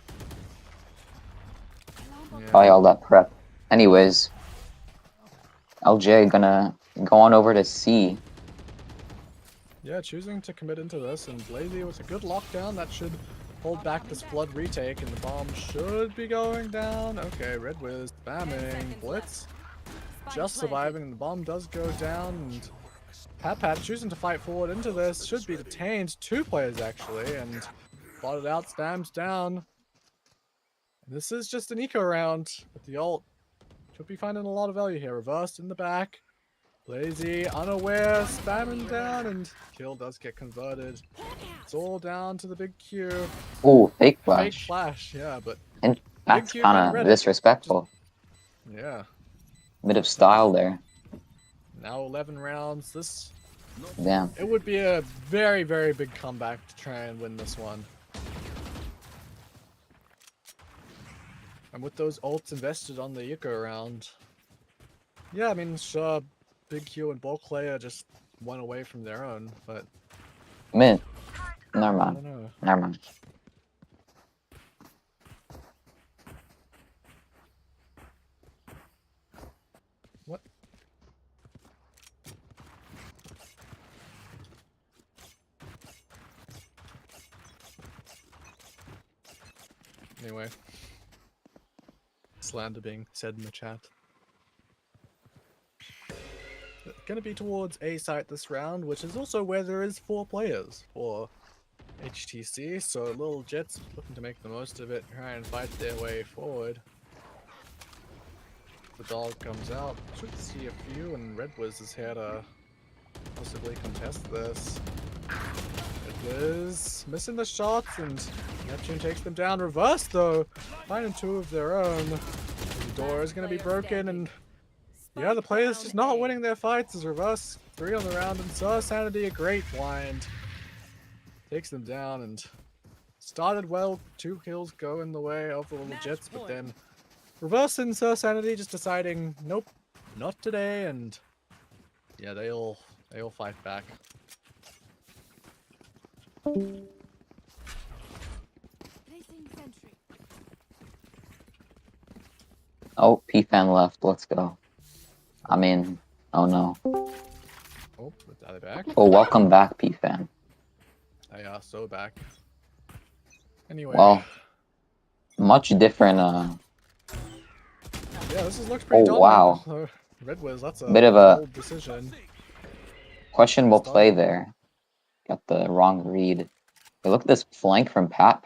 Alarm bot Yeah. Probably all that prep. Anyways, LJ gonna go on over to C. Yeah, choosing to commit into this, and Blazy with a good lockdown that should hold back this flood retake, and the bomb should be going down. Okay, Red Wiz spamming Blitz, Spike just planted. surviving, and the bomb does go down, and Pat choosing to fight forward into this should be detained. 2 players actually, and plotted out, spams down. And this is just an eco round, but the ult should be finding a lot of value here. Reversed in the back. Blazy, unaware, spamming down, and kill does get converted. It's all down to the big Q. Ooh, fake Fake flash. flash, yeah, but And that's Q getting kind of ready. disrespectful. yeah. Bit of style there. Now 11 rounds. This, Damn. it would be a very, very big comeback to try and win this one. And with those ults invested on the eco round, yeah, I mean, sure, Big Q and Bulk Player just went away from their own, but Mid. Never I mind. don't know. Never mind. What? Anyway. Slander being said in the chat. Gonna be towards A site this round, which is also where there is 4 players for HTC, so little Jits looking to make the most of it, try and fight their way forward. The dog comes out, should see a few, and Red Wiz is here to possibly contest this. Red Wiz missing the shots, and Neptune takes them down. Reverse though, finding 2 of their own. The door is gonna be broken, and yeah, the players just not winning their fights as Reverse 3 on the round, and Sir Sanity a great blind. Takes them down, and started well, 2 kills go in the way of the little Jits, but then Reverse and Sir Sanity just deciding, nope, not today, and yeah, they all fight back. Placing sentry. Oh, P-Fan left. Let's go. I mean, oh no. Oh, are they back? Oh, welcome back, P-Fan. They are so back. Anyway, Well, much different, yeah, this looks pretty Oh, wow. dominant. Red Wiz, that's a Bit of a- bold decision. questionable Stun. play there. Got the wrong read. Hey, look at this flank from Pat.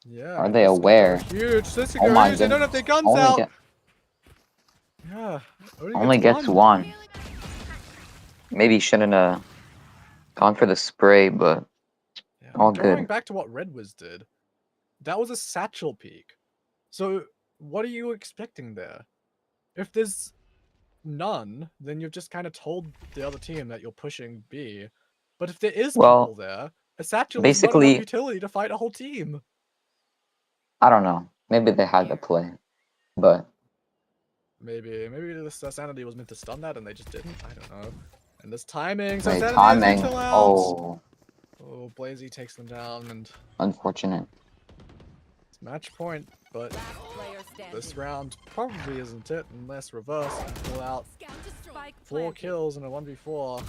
Yeah. Are I mean, they this could go aware? Huge. This Oh my goes. They don't have their guns Only out. get Yeah. only gets one. Maybe shouldn't have gone for the spray, but Yeah, all going good. back to what Red Wiz did, that was a satchel peek. So what are you expecting there? If there's none, then you've just kind of told the other team that you're pushing B. But if there is Well, people there, a satchel is not basically- enough utility to fight a whole team. I don't know. Maybe they had to play, but Maybe the Sanity was meant to stun that and they just didn't. I don't know. And this timing, so wait, Sanity timing. is until out. Oh, Oh, Blazy takes them down, and unfortunate. it's match point. But Last player standing. this round probably isn't it unless Reverse can pull out Scout destroyed. Spike 4 planted. kills in a 1v4.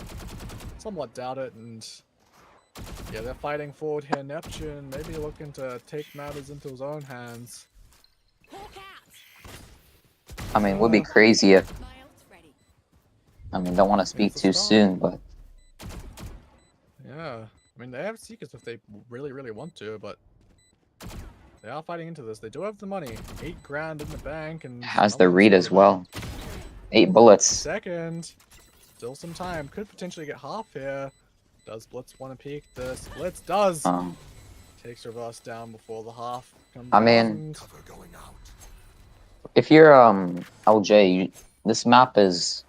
Somewhat doubt it, and yeah, they're fighting forward here. Neptune maybe looking to take matters into his own hands. Hawk out. I mean, it would be crazy if, My ult's ready. I mean, don't want to speak It's a too start. soon, but Yeah, I mean they have Seekers if they really want to, but They are fighting into this. They do have the money. 8 grand in the bank, and Has no the one's read as worried. well. 8 bullets. Second. Still some time. Could potentially get half here. Does Blitz want to peek this? Blitz does! Takes reverse down before the half comes I out. mean, And if you're LJ, this map is,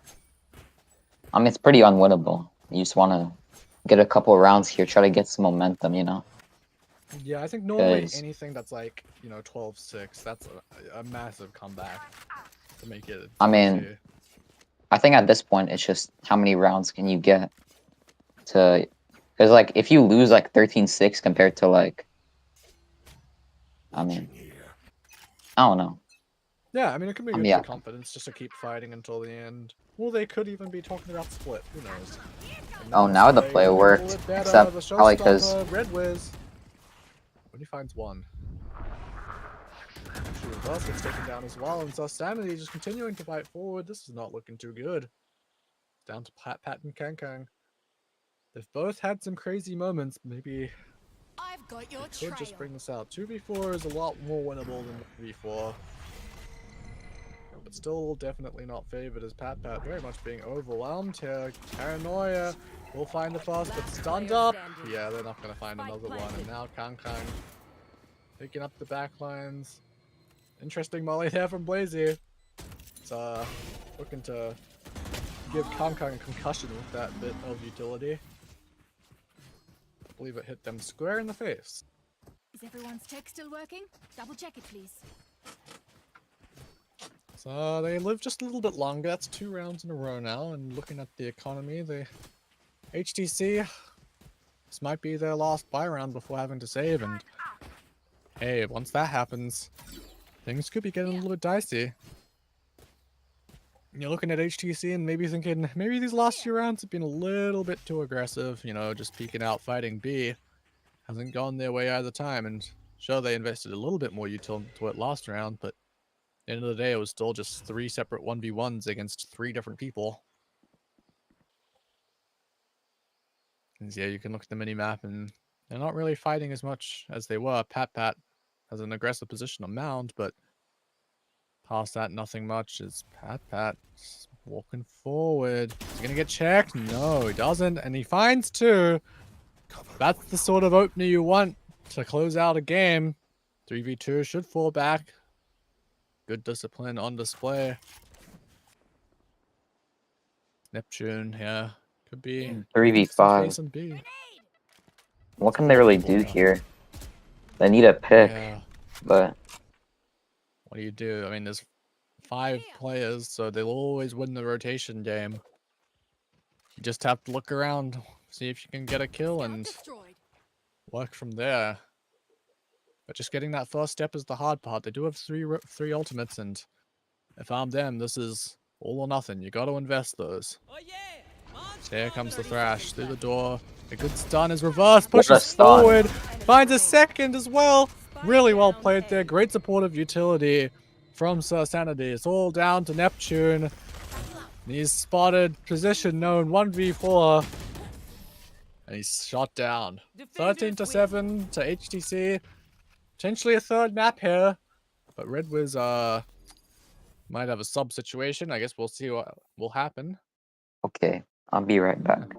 I mean, it's pretty unwinnable. You just want to get a couple rounds here, try to get some momentum, you know? yeah, I think normally 'Cause- anything that's like, 12-6, that's a massive comeback to make it. I mean, easy. I think at this point, it's just how many rounds can you get to... Because, like, if you lose, like, 13-6 compared to, like... I mean... I don't know. Yeah, I mean, it could be good yeah. for confidence just to keep fighting until the end. Well, they could even be talking about split. Who knows? And Oh, now the Slay play doing a worked, little bit better. except The probably 'cause- showstopper, Red Wiz. When he finds one. Actually, Reverse gets taken down as well, and so Sanity just continuing to fight forward. This is not looking too good. Down to Pat and Kang. They've both had some crazy moments. Maybe I've got your they could just trail. bring this out. 2v4 is a lot more winnable than 1v4. But still definitely not favored as Pat very much being overwhelmed here. Paranoia will find the first, but stunned up. Yeah, they're not going to find another one. And now Kang picking up the backlines. Interesting molly there from Blazy. It's looking to give Kang a concussion with that bit of utility. I believe it hit them square in the face. Is everyone's tech still working? Double check it, please. So they live just a little bit longer. That's 2 rounds in a row now. And looking at the economy, the HTC, this might be their last buy round before having to save. And hey, once that happens, things could be getting a little bit dicey. You're looking at HTC and maybe thinking, maybe these last few rounds have been a little bit too aggressive. Just peeking out, fighting B. Hasn't gone their way either time. And sure, they invested a little bit more util into it last round, but at the end of the day, it was still just 3 separate 1v1s against 3 different people. And yeah, you can look at the mini-map and they're not really fighting as much as they were. Pat has an aggressive position on Mound, but past that, nothing much. Is Pat walking forward. Is he going to get checked? No, he doesn't. And he finds 2. That's the sort of opener you want to close out a game. 3v2 should fall back. Good discipline on display. Neptune, yeah. Could be 3v5. space on B. What can they really do here? They need a pick, Yeah. but What do you do? I mean, there's 5 players, so they'll always win the rotation game. You just have to look around, see if you can get a kill, Scout and destroyed. work from there. But just getting that first step is the hard part. They do have 3 ultimates, and if I'm them, this is all or nothing. You got to invest those. Oh yeah! There comes the Thrash through the door. A good stun is reversed, What a pushes stun. forward, finds a second as well. Really well played there. Great supportive utility from Sir Sanity. It's all down to Neptune. He's spotted position known 1v4. And he's shot down. 13-7 to HTC. Potentially a 3rd map here. But Red Wiz might have a sub situation. I guess we'll see what will happen. okay, I'll be right back.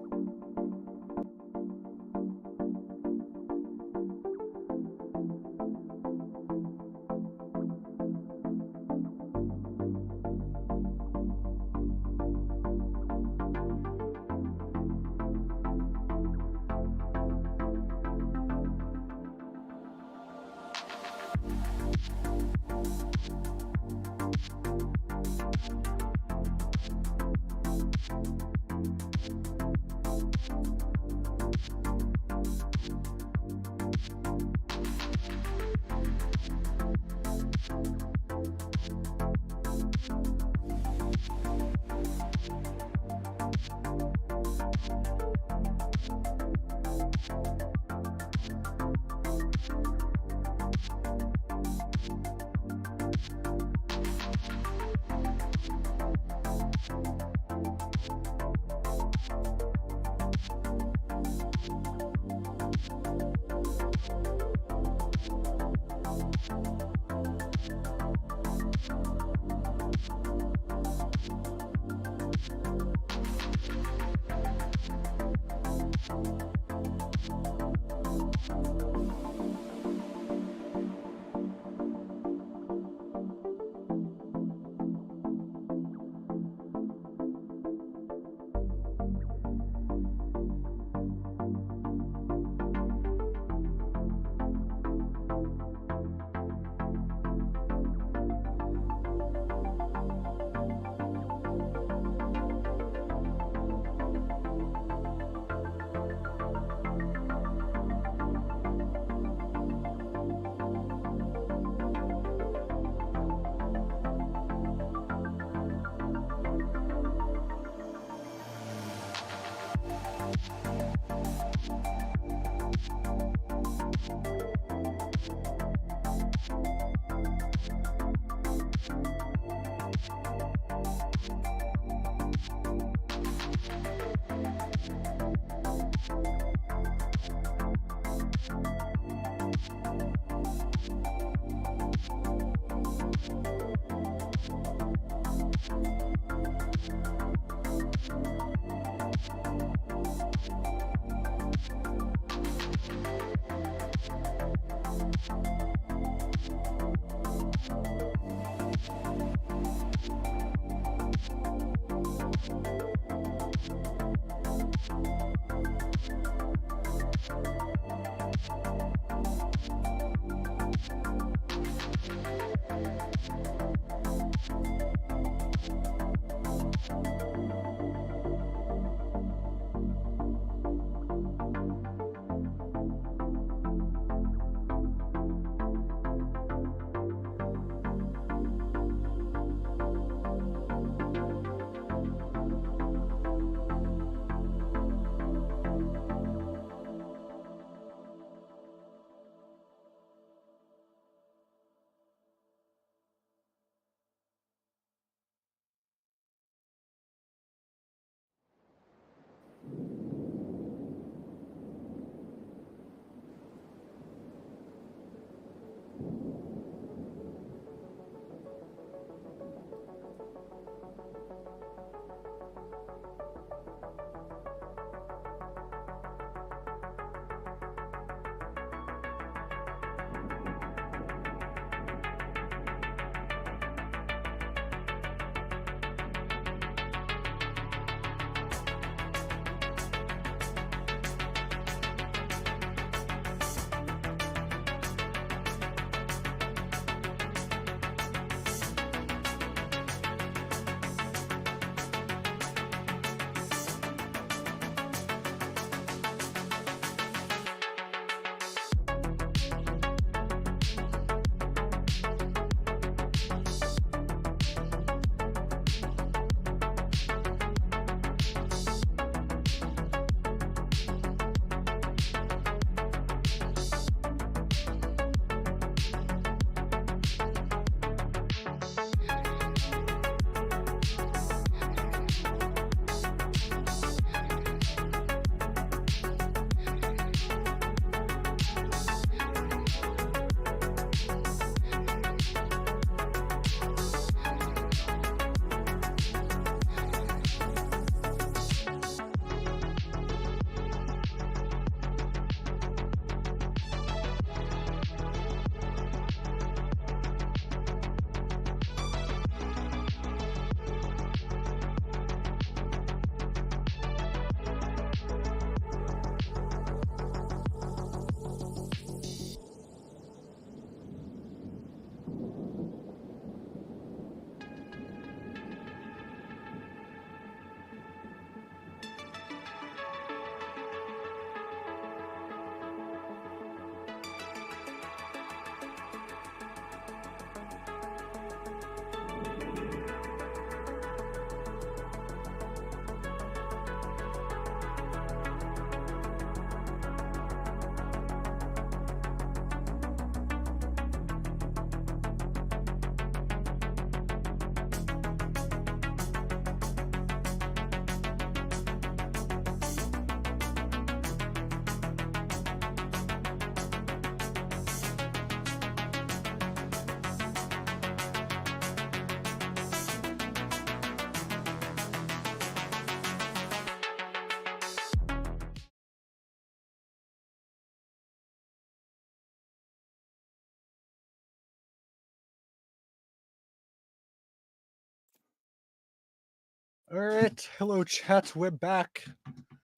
Alright, hello chat, we're back.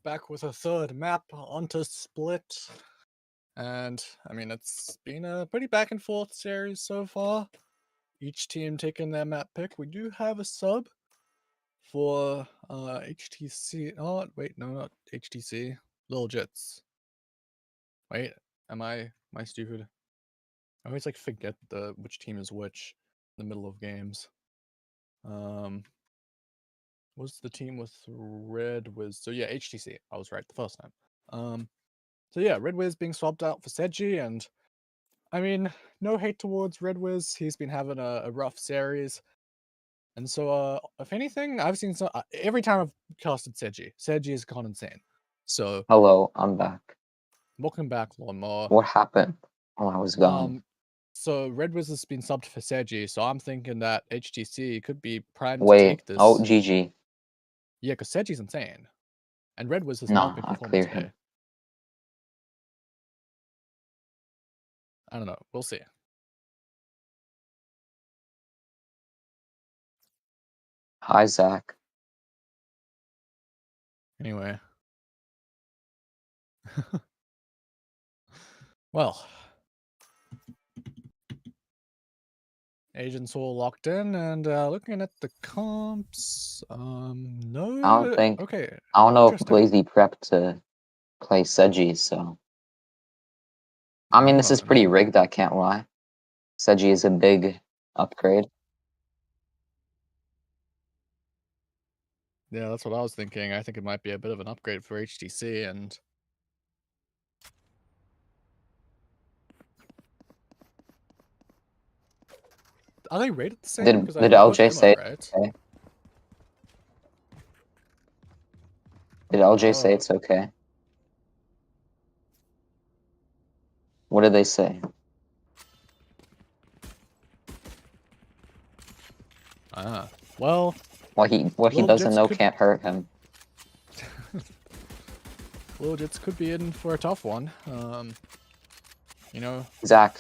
Back with a third map onto Split. And, I mean, it's been a pretty back and forth series so far. Each team taking their map pick. We do have a sub for HTC. Oh, wait, no, not HTC. Little Jits. Wait, am I stupid? I always like forget which team is which in the middle of games. What's the team with Red Wiz? So yeah, HTC. I was right the first time. So yeah, Red Wiz being swapped out for Seji, and I mean, no hate towards Red Wiz. He's been having a rough series, and so if anything, I've seen some every time I've casted Seji has gone insane. So Hello, I'm back. welcome back, Lawnmower. What happened while I was gone? So Red Wiz has been subbed for Seji, so I'm thinking that HTC could be primed to Wait. take this. Oh, GG. Yeah, because Seji's insane, and Red Wiz has No, not been I performing clear today. him. I don't know. We'll see. Hi, Zach. Anyway. Well. Agents all locked in, and looking at the comps, no. I don't think. Okay. I don't know if Interesting. Blazy prepped to play Seji, so. I mean, this is pretty No. rigged, I can't lie. Seji is a big upgrade. Yeah, that's what I was thinking. I think it might be a bit of an upgrade for HTC, and are they rated the same? Did Because did they're both LJ Homo, say right? it's okay? Did LJ say Oh. it's okay? What did they say? Ah. Well. What he Little doesn't Jits know could... can't hurt him. Little Jits could be in for a tough one. You know. Zach.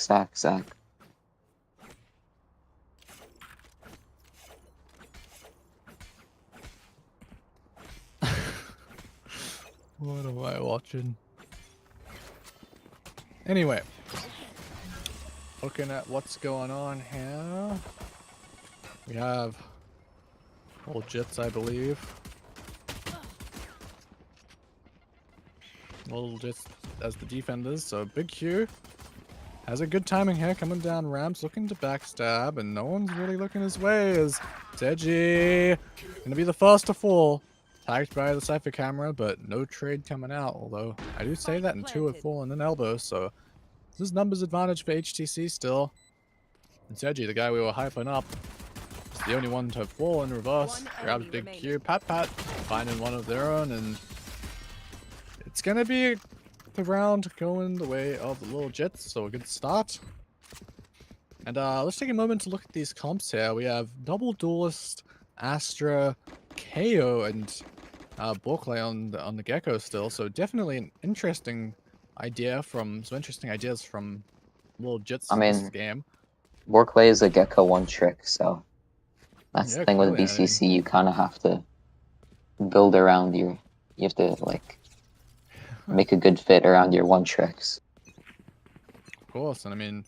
What am I watching? Anyway. Looking at what's going on here. We have old Jits, I believe. Little Jits as the defenders, so Big Q has a good timing here, coming down ramps, looking to backstab, and no one's really looking his way as Seji gonna be the first to fall. Tagged by the Cypher camera, but no trade coming out, although I do say that, and two have fallen in elbow, so this is numbers advantage for HTC still. And Seji, the guy we were hyping up, is the only one to fall in reverse. Grabs Big Q, pat, finding one of their own, and it's gonna be the round going the way of the little Jits, so a good start. And let's take a moment to look at these comps here. We have Double Duelist, Astra, KO, and Borkley on the Gecko still, so definitely an interesting idea from some interesting ideas from little Jits I in this mean, game. Warclay is a Gecko one trick, so that's Yeah, the thing with clearly, I mean, BCC. You kind of have to build around your. You have to like make a good fit around your one tricks. of course, and I mean,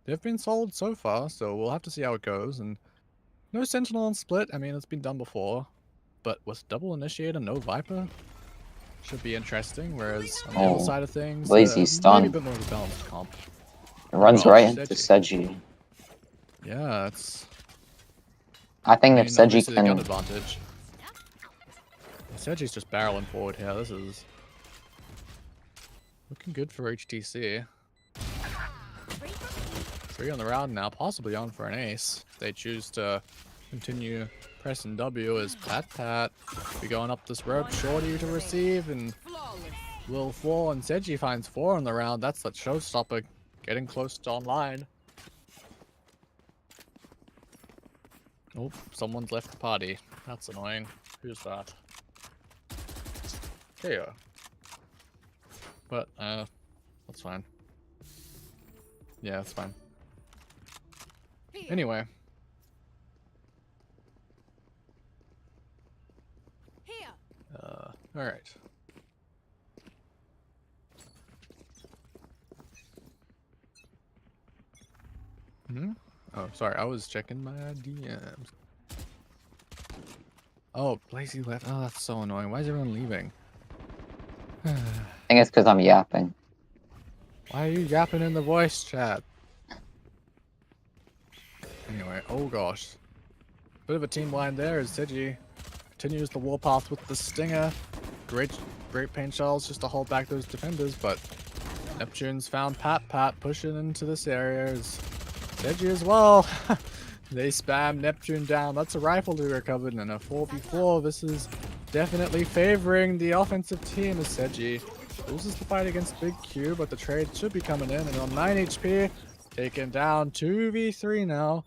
they've been solid so far, so we'll have to see how it goes. And no Sentinel on Split, I mean, it's been done before, but with double Initiator, no Viper, should be interesting. Whereas on the other Oh, side of things, Blazy maybe a stun. bit more of a balanced comp. It runs Well, right into Seji. Seji. Yeah, it's. I I think if mean, Seji obviously the gun can, advantage. Seji's just barreling forward here. This is looking good for HTC. 3 on the round now, possibly on for an ace. They choose to continue pressing W as Pat be going up this rope. Shorty to receive and will fall, and Seji finds 4 on the round. That's that showstopper, getting close to online. Oh, someone's left the party. That's annoying. Who's that? KO. But, that's fine. Yeah, that's fine. Anyway. Alright. Hmm? Oh, sorry, I was checking my DMs. Oh, Blazy left. Oh, that's so annoying. Why is everyone leaving? I think it's because I'm yapping. Why are you yapping in the voice chat? Anyway, oh gosh. Bit of a team blind there as Seiji continues the warpath with the Stinger. Great paint shells just to hold back those defenders, but Neptune's found Pat pushing into this area. As Seiji as well. They spam Neptune down. That's a rifle to be recovered and a 4v4. This is definitely favoring the offensive team as Seiji loses the fight against Big Q, but the trade should be coming in. And on 9 HP, taken down 2v3 now.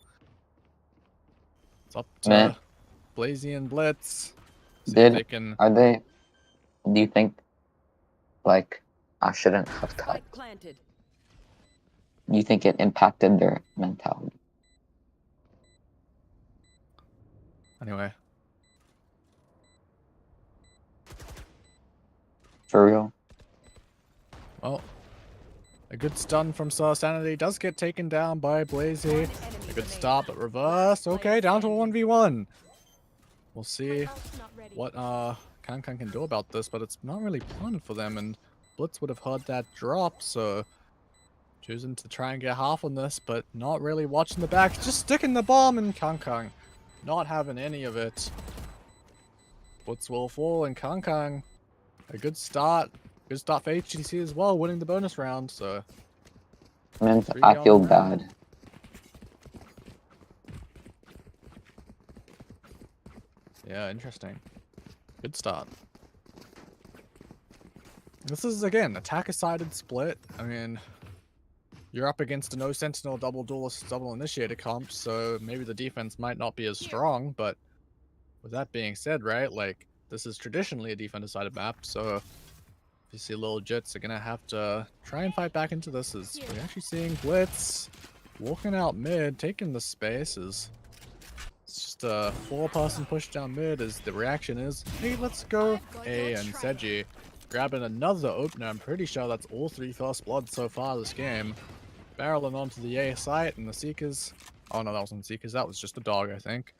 It's up Man, to Blazy and Blitz. See if they can. do you think, like, I shouldn't have touched? Spike planted. Do you think it impacted their mentality? Anyway, For real? well, a good stun from Sanity does get taken down by Blazy. A good stop, but reverse. Okay, down to a 1v1. We'll see what Kankan can do about this, but it's not really planned for them, and Blitz would have heard that drop, so choosing to try and get half on this, but not really watching the back, just sticking the bomb, and Kankan not having any of it. Blitz will fall, and Kankan, a good start. Good start for HTC as well, winning the bonus round, so... Man, 3 I on feel the round. bad. Yeah, interesting. Good start. This is, again, attacker-sided split. I mean, you're up against a no Sentinel double duelist double initiator comp, so maybe the defense might not be as strong, but with that being said, right, like, this is traditionally a defender-sided map, so you see little Jits are gonna have to try and fight back into this. As we're actually seeing Blitz walking out mid, taking the spaces. It's just a 4-person push down mid as the reaction is, hey, let's go A, and Seiji grabbing another opener. I'm pretty sure that's all 3 first blood so far this game. Barreling onto the A site, and the Seekers... Oh no, that wasn't Seekers, that was just a dog, I think.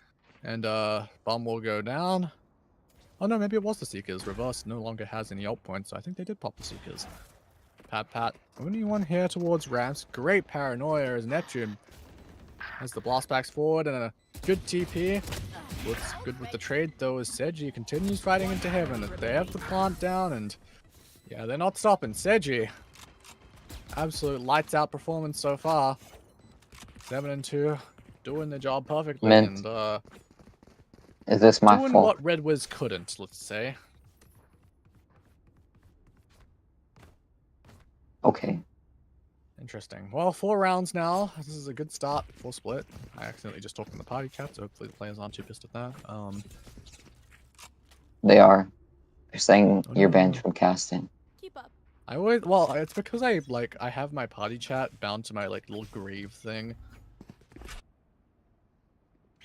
And bomb will go down. Oh no, maybe it was the Seekers. Reverse no longer has any ult points, so I think they did pop the Seekers. Pat, only one here towards ramps. Great paranoia as Neptune has the blast backs forward and a good TP. What's good with the trade though is Seiji continues fighting into heaven. They have the plant down and yeah, they're not stopping. Seiji, absolute lights out performance so far. 7 and 2, doing the job perfectly. Mint. And Is this my doing fault? what Red Wiz couldn't, let's say. Okay. Interesting. Well, 4 rounds now. This is a good start. Full split. I accidentally just talked in the party chat, so hopefully the players aren't too pissed at that. They are. They're saying Oh, you're no. banned from casting. Keep up. I always, well, it's because I have my party chat bound to my little grave thing.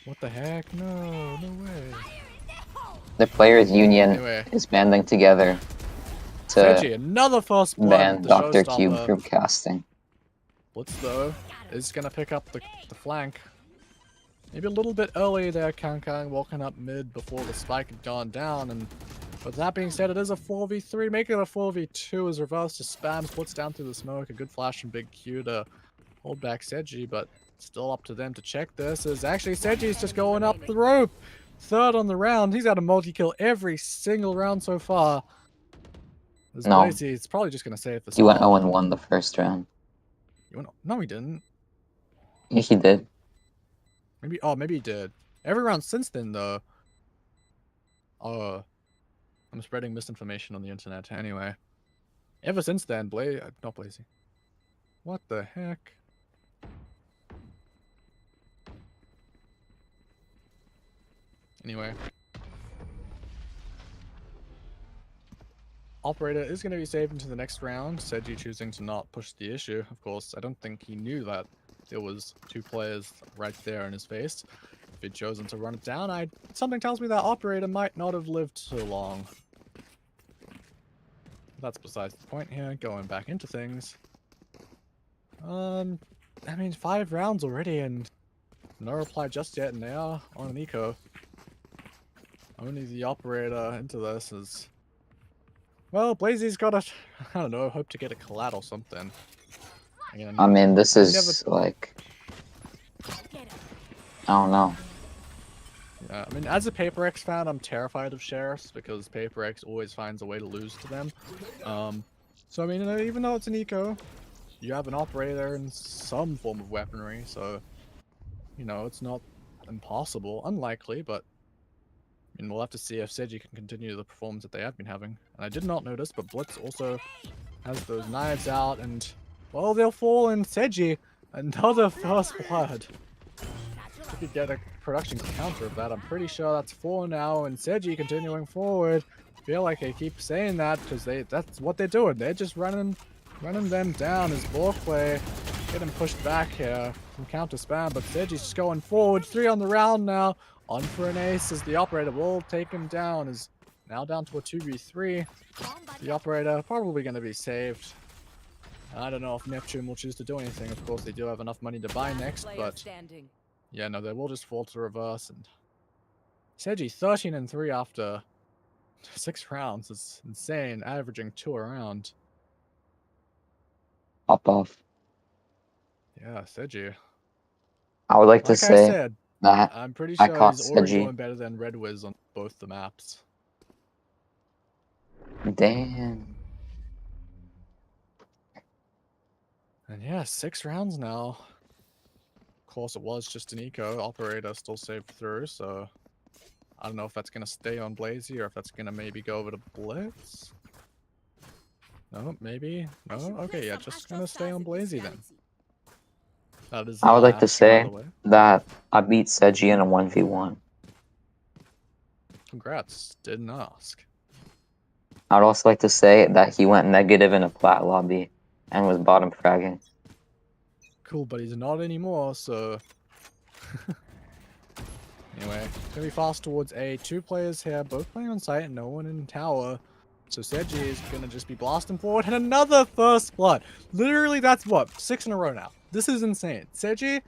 What the heck? No, no way. The players' union Anyway, is banding together to Seiji, another first blood. ban The Dr. Cube showstopper. from casting. Blitz though is gonna pick up the flank. Maybe a little bit early there, Kankan walking up mid before the spike had gone down. And with that being said, it is a 4v3. Making it a 4v2 as reverse just spams Blitz down through the smoke. A good flash from Big Q to hold back Seiji, but still up to them to check this. As actually Seji's just going up the rope. 3rd on the round. He's had a multi-kill every single round so far. As No. Blazy, it's probably just gonna save this. He went 0-1 the first round. No, he didn't. Yeah, he did. Maybe. Oh, maybe he did. Every round since then, though. I'm spreading misinformation on the internet. Anyway, ever since then, not Blazy. What the heck? Anyway. Operator is going to be saved into the next round. Seiji choosing to not push the issue. Of course, I don't think he knew that there was 2 players right there in his face. If he'd chosen to run it down, something tells me that Operator might not have lived so long. that's besides the point here. Going back into things. I mean, 5 rounds already, and no reply just yet, and they are on an eco. Only the operator into this is... Well, Blazy's got a... I don't know, hope to get a collat or something. Again, I mean, this I is never... like, Get him. I don't know. Yeah, I mean, as a Paper X fan, I'm terrified of sheriffs, because Paper X always finds a way to lose to them. So, I mean, even though it's an eco, you have an operator and some form of weaponry, so... You know, it's not impossible. Unlikely, but... I mean, we'll have to see if Seiji can continue the performance that they have been having. And I did not notice, but Blitz also has those knives out, and... Well, they'll fall in Seiji. Another first blood. If you get a production counter of that, I'm pretty sure that's 4 now, and Seiji continuing forward. Feel like they keep saying that, because that's what they're doing. They're just running them down as ball play. Getting pushed back here from counter spam, but Seji's just going forward. 3 on the round now. On for an ace as the operator will take him down. Is now down to a 2v3. The operator probably going to be saved. I don't know if Neptune will choose to do anything. Of course, they do have enough money to buy next, Player but standing. yeah, no, they will just fall to reverse. And Seiji 13-3 after 6 rounds. It's insane, averaging 2 a round. Hop off. Yeah, Seiji. I would like to Like I say said, that I'm pretty I sure caught he's already Seiji. doing better than Red Wiz on both the maps. Damn. And yeah, 6 rounds now. Of course, it was just an eco. Operator still saved through, so... I don't know if that's going to stay on Blazy or if that's going to maybe go over to Blitz. No, maybe. No? Okay, yeah, just going to stay on Blazy then. That is the I would like to last, by say the way. that I beat Seiji in a 1v1. Congrats. Didn't ask. I would also like to say that he went negative in a plat lobby and was bottom fragging. Cool, but he's not anymore, so... Anyway, gonna be fast towards A. 2 players here, both playing on site and no one in tower. So Seiji is gonna just be blasting forward, and another first blood. Literally, that's what, 6 in a row now. This is insane. Seiji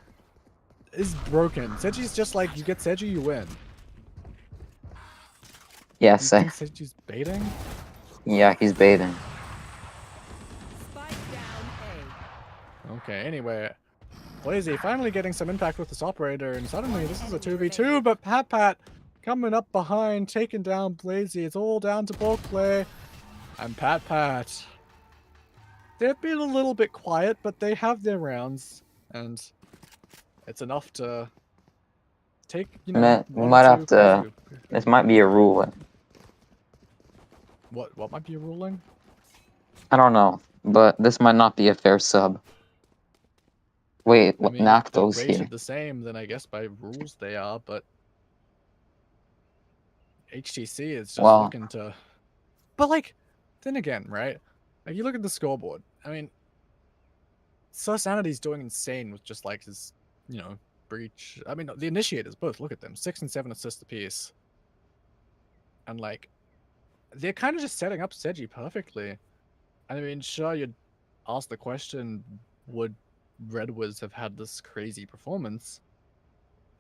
is broken. Seji's just like, you get Seiji, you win. Yes, You think Seiji's baiting? yeah, he's baiting. Spike down Okay, anyway. Blazy finally getting some impact with this operator, and suddenly this is a 2v2, but Pat coming up behind, taking down Blazy. It's all down to bulk play. And Pat. They've been a little bit quiet, but they have their rounds, and it's enough to take, you know, Man, we 1 might or have 2 to. crazy. This might be a rule. What might be a ruling? I don't know, but this might not be a fair sub. Wait, I what? mean, if they're Nacto's here. rated the same, then I guess by rules they are, but HTC is just Well, looking to... But, like, then again, right? Like, you look at the scoreboard. I mean, Sir Sanity's doing insane with just, like, his, you know, breach. I mean, the initiators, both, look at them. 6 and 7 assists apiece. And, like, they're kind of just setting up Seiji perfectly. I mean, sure, you'd ask the question, would Red Wiz have had this crazy performance?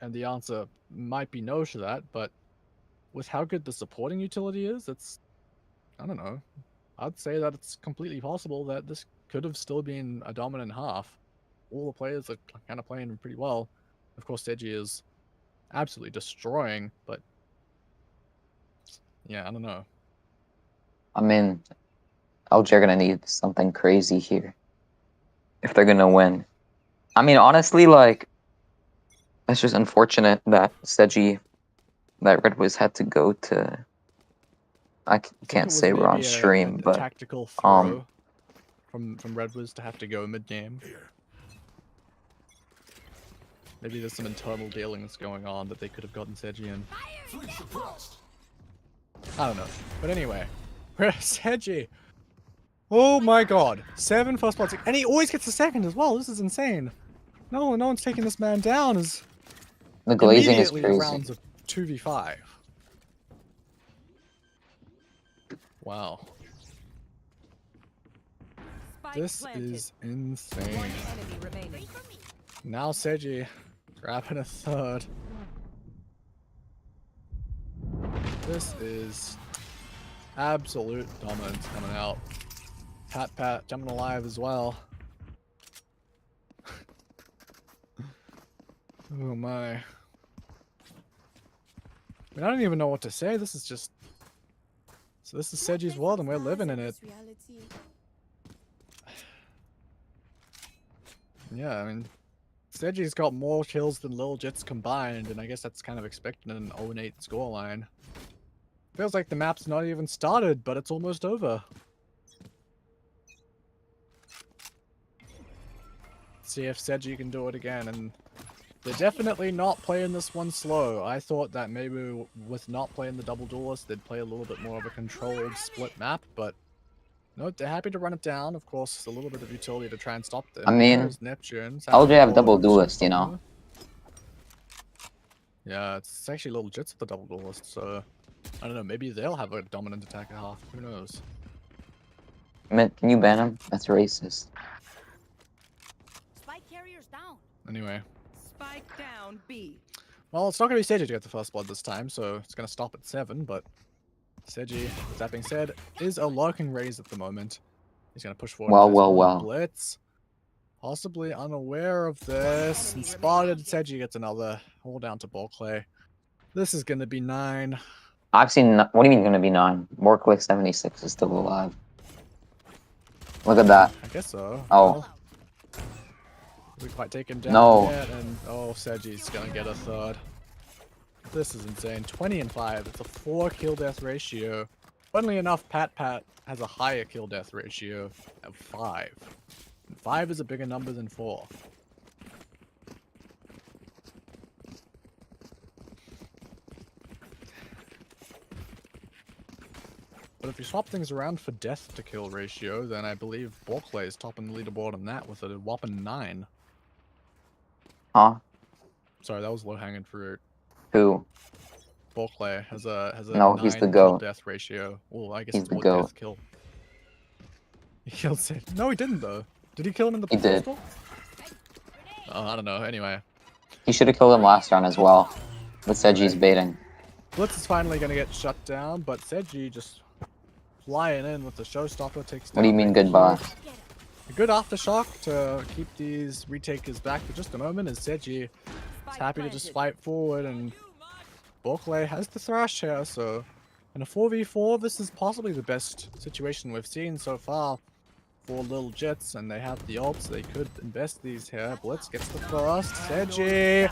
And the answer might be no to that, but with how good the supporting utility is, it's, I don't know. I'd say that it's completely possible that this could have still been a dominant half. All the players are kind of playing pretty well. Of course, Seiji is absolutely destroying, but yeah, I don't know. I mean, LG are gonna need something crazy here if they're gonna win. I mean, honestly, like, it's just unfortunate that Red Wiz had to go to. I think it can't was say we're on maybe stream, a but tactical throw from Red Wiz to have to go mid-game. Maybe there's some internal dealings going on that they could have gotten Seiji in. I don't know. But anyway, Seiji. Oh my god. 7 first bloods. And he always gets a second as well. This is insane. No one's taking this man down as the glazing is immediately crazy. rounds of 2v5. Wow. Spike This planted. is insane. One enemy remaining. Now Seiji grabbing a third. This is absolute dominance coming out. Pat jumping alive as well. Oh my. I mean, I don't even know what to say. This is just... So this is Seiji's world and we're living in it. Yeah, I mean, Seji's got more kills than Lil Jits combined, and I guess that's kind of expected in an 0-8 scoreline. Feels like the map's not even started, but it's almost over. See if Seji can do it again, and they're definitely not playing this one slow. I thought that maybe with not playing the double duelist, they'd play a little bit more of a controlled split map, but no, they're happy to run it down. Of course, a little bit of utility to try and stop them. I mean, There's Neptune. LJ have double Sapphire, duelist, you know. Homo. Yeah, it's actually little Jits with the double duelist, so I don't know, maybe they'll have a dominant attack at half. Who knows? Can you ban him? That's racist. Spike carriers down. Anyway. Spike down B. Well, it's not going to be Seiji to get the first blood this time, so it's going to stop at 7, but Seiji, with that being said, is a lurking raise at the moment. He's going to push forward. Well. Blitz. Possibly unaware of this. And spotted. Seiji gets another. All down to ball clay. This is going to be 9. I've seen. What do you mean going to be 9? Morclick 76 is still alive. Look at that. I guess so. Oh. Well, we quite take him down No. yet, and oh, Seji's going to get a third. This is insane. 20 and 5. It's a 4 kill death ratio. Funnily enough, Pat has a higher kill death ratio of 5. 5 is a bigger number than 4. But if you swap things around for death to kill ratio, then I believe Borkley is topping the leaderboard on that with a whopping 9. Huh? Sorry, that was low hanging fruit. Who? Borkley has a No, 9 he's the kill goat. death ratio. Well, I guess He's it's the more goat. death kill. He killed Sid. No, he didn't though. Did he kill him in the He did. pistol? Oh, I don't know. Anyway, He should have killed him last round as well. With Seji's baiting. Blitz is finally gonna get shut down, but Seiji just flying in with the showstopper takes down. What do you mean Ricky. goodbye? A good aftershock to keep these retakers back for just a moment as Seiji is happy to just fight forward, and Borkley has the thrash here, so in a 4v4 this is possibly the best situation we've seen so far for Lil Jits, and they have the ults, they could invest these here. Blitz gets the first, Seiji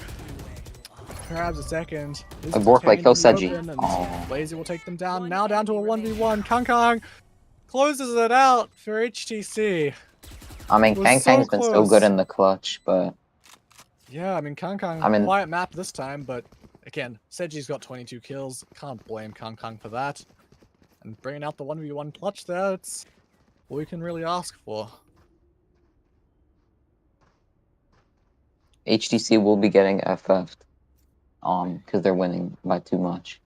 grabs a second. Borkley kills Seiji. Oh. Lazy will take them down, now down to a 1v1. Kang closes it out for HTC. I mean, Was Kang so Kang's been so close. good in the clutch, but Yeah, I mean, quiet map this time, but again, Seji's got 22 kills. Can't blame Kang for that. And bringing out the 1v1 clutch there, it's all we can really ask for. HTC will be getting FF'd. Because they're winning by too much.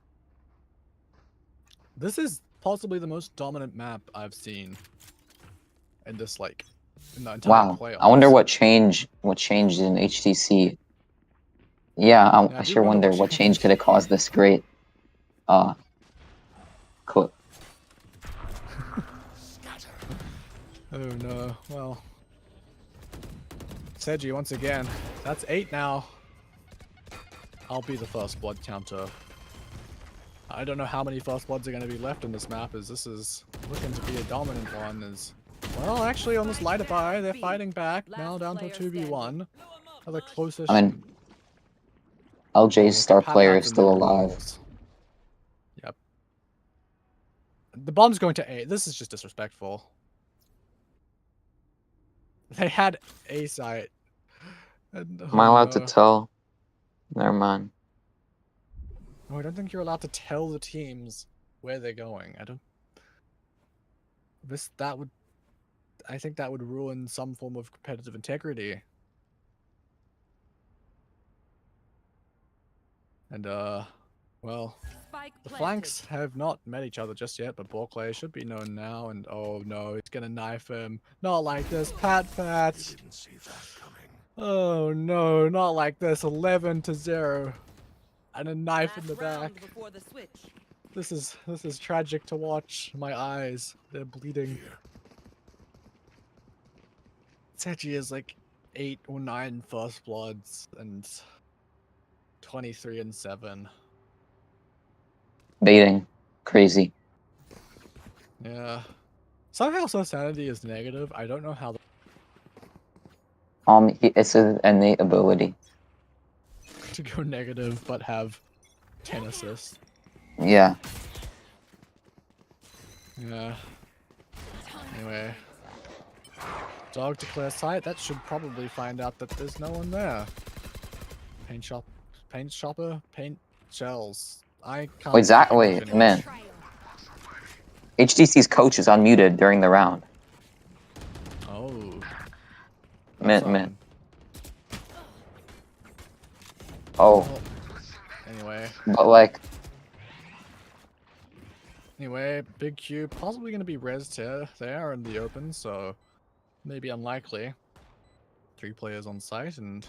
This is possibly the most dominant map I've seen in this, like, in the entire Wow. playoffs. I wonder what changed in HTC. Yeah, I sure wonder what change could have caused this great clip. Oh no, well. Seiji once again. That's 8 now. I'll be the first blood counter. I don't know how many first bloods are going to be left in this map, as this is looking to be a dominant one. Well, actually on this lighter buy, they're fighting back. Now down to a 2v1. The closest. I mean, LJ's star player is still alive. Yep. The bomb's going to A. This is just disrespectful. They had A site. Am I allowed to tell? Never mind. No, I don't think you're allowed to tell the teams where they're going. I think that would ruin some form of competitive integrity. And well, Spike The planted. flanks have not met each other just yet, but Borkley should be known now. And oh no, he's gonna knife him. Not like this, Pat. Oh no, not like this. 11-0, and a knife in Last the round back. before the switch. This is tragic to watch. My eyes, they're bleeding. Sechi is like 8 or 9 first bloods and 23-7. Baiting. Crazy. Yeah. Somehow sanity is negative. I don't know how It's his innate ability. to go negative but have 10 assists. Yeah. Yeah. Anyway. Dog declares sight. That should probably find out that there's no one there. Paint shopper, paint shells. I can't. Wait, Zach, speak English wait, anymore. man. HTC's coach is unmuted during the round. Oh. Man. Oh, Well, anyway. but like, Anyway, Big Q possibly going to be rezzed here, there in the open, so maybe unlikely. 3 players on site, and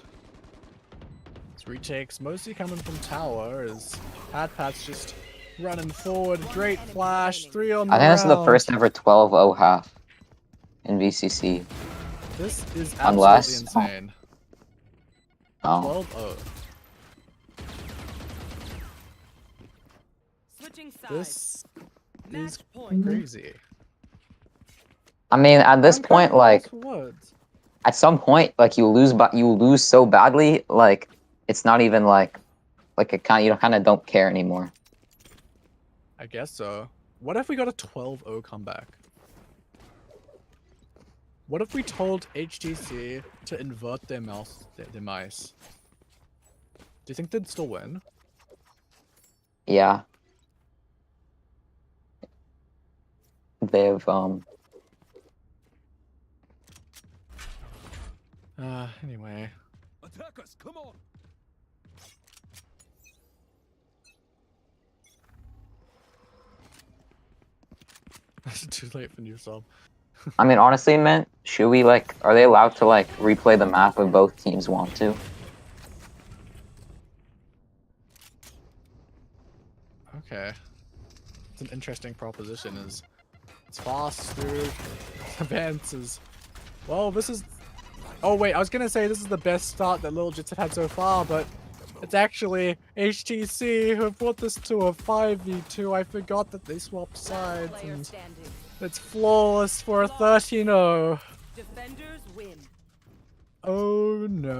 it's retakes mostly coming from tower as Pat's just running forward. Great flash, 3 on the I think this is the round. first ever 12-0 half in VCC. This is absolutely Unless- insane. Oh, 12-0. Switching sides. This is Match point. crazy. I mean, at this I'm point, kinda like, lost for words. at some point, like you lose so badly, like it's not even like you kind of don't care anymore. I guess so. What if we got a 12-0 comeback? What if we told HTC to invert their mice? Do you think they'd still win? Yeah. They've Anyway. Attackers, come on. It's too late for new sub. I mean, honestly, man, should we are they allowed to replay the map if both teams want to? Okay. It's an interesting proposition. It's fast, smooth, advances. Well, this is... Oh wait, I was gonna say this is the best start that Little Jits have had so far, but it's actually HTC who have brought this to a 5v2. I forgot that they swapped sides, Player and standing. it's flawless for a 13-0. Defenders win. Oh no.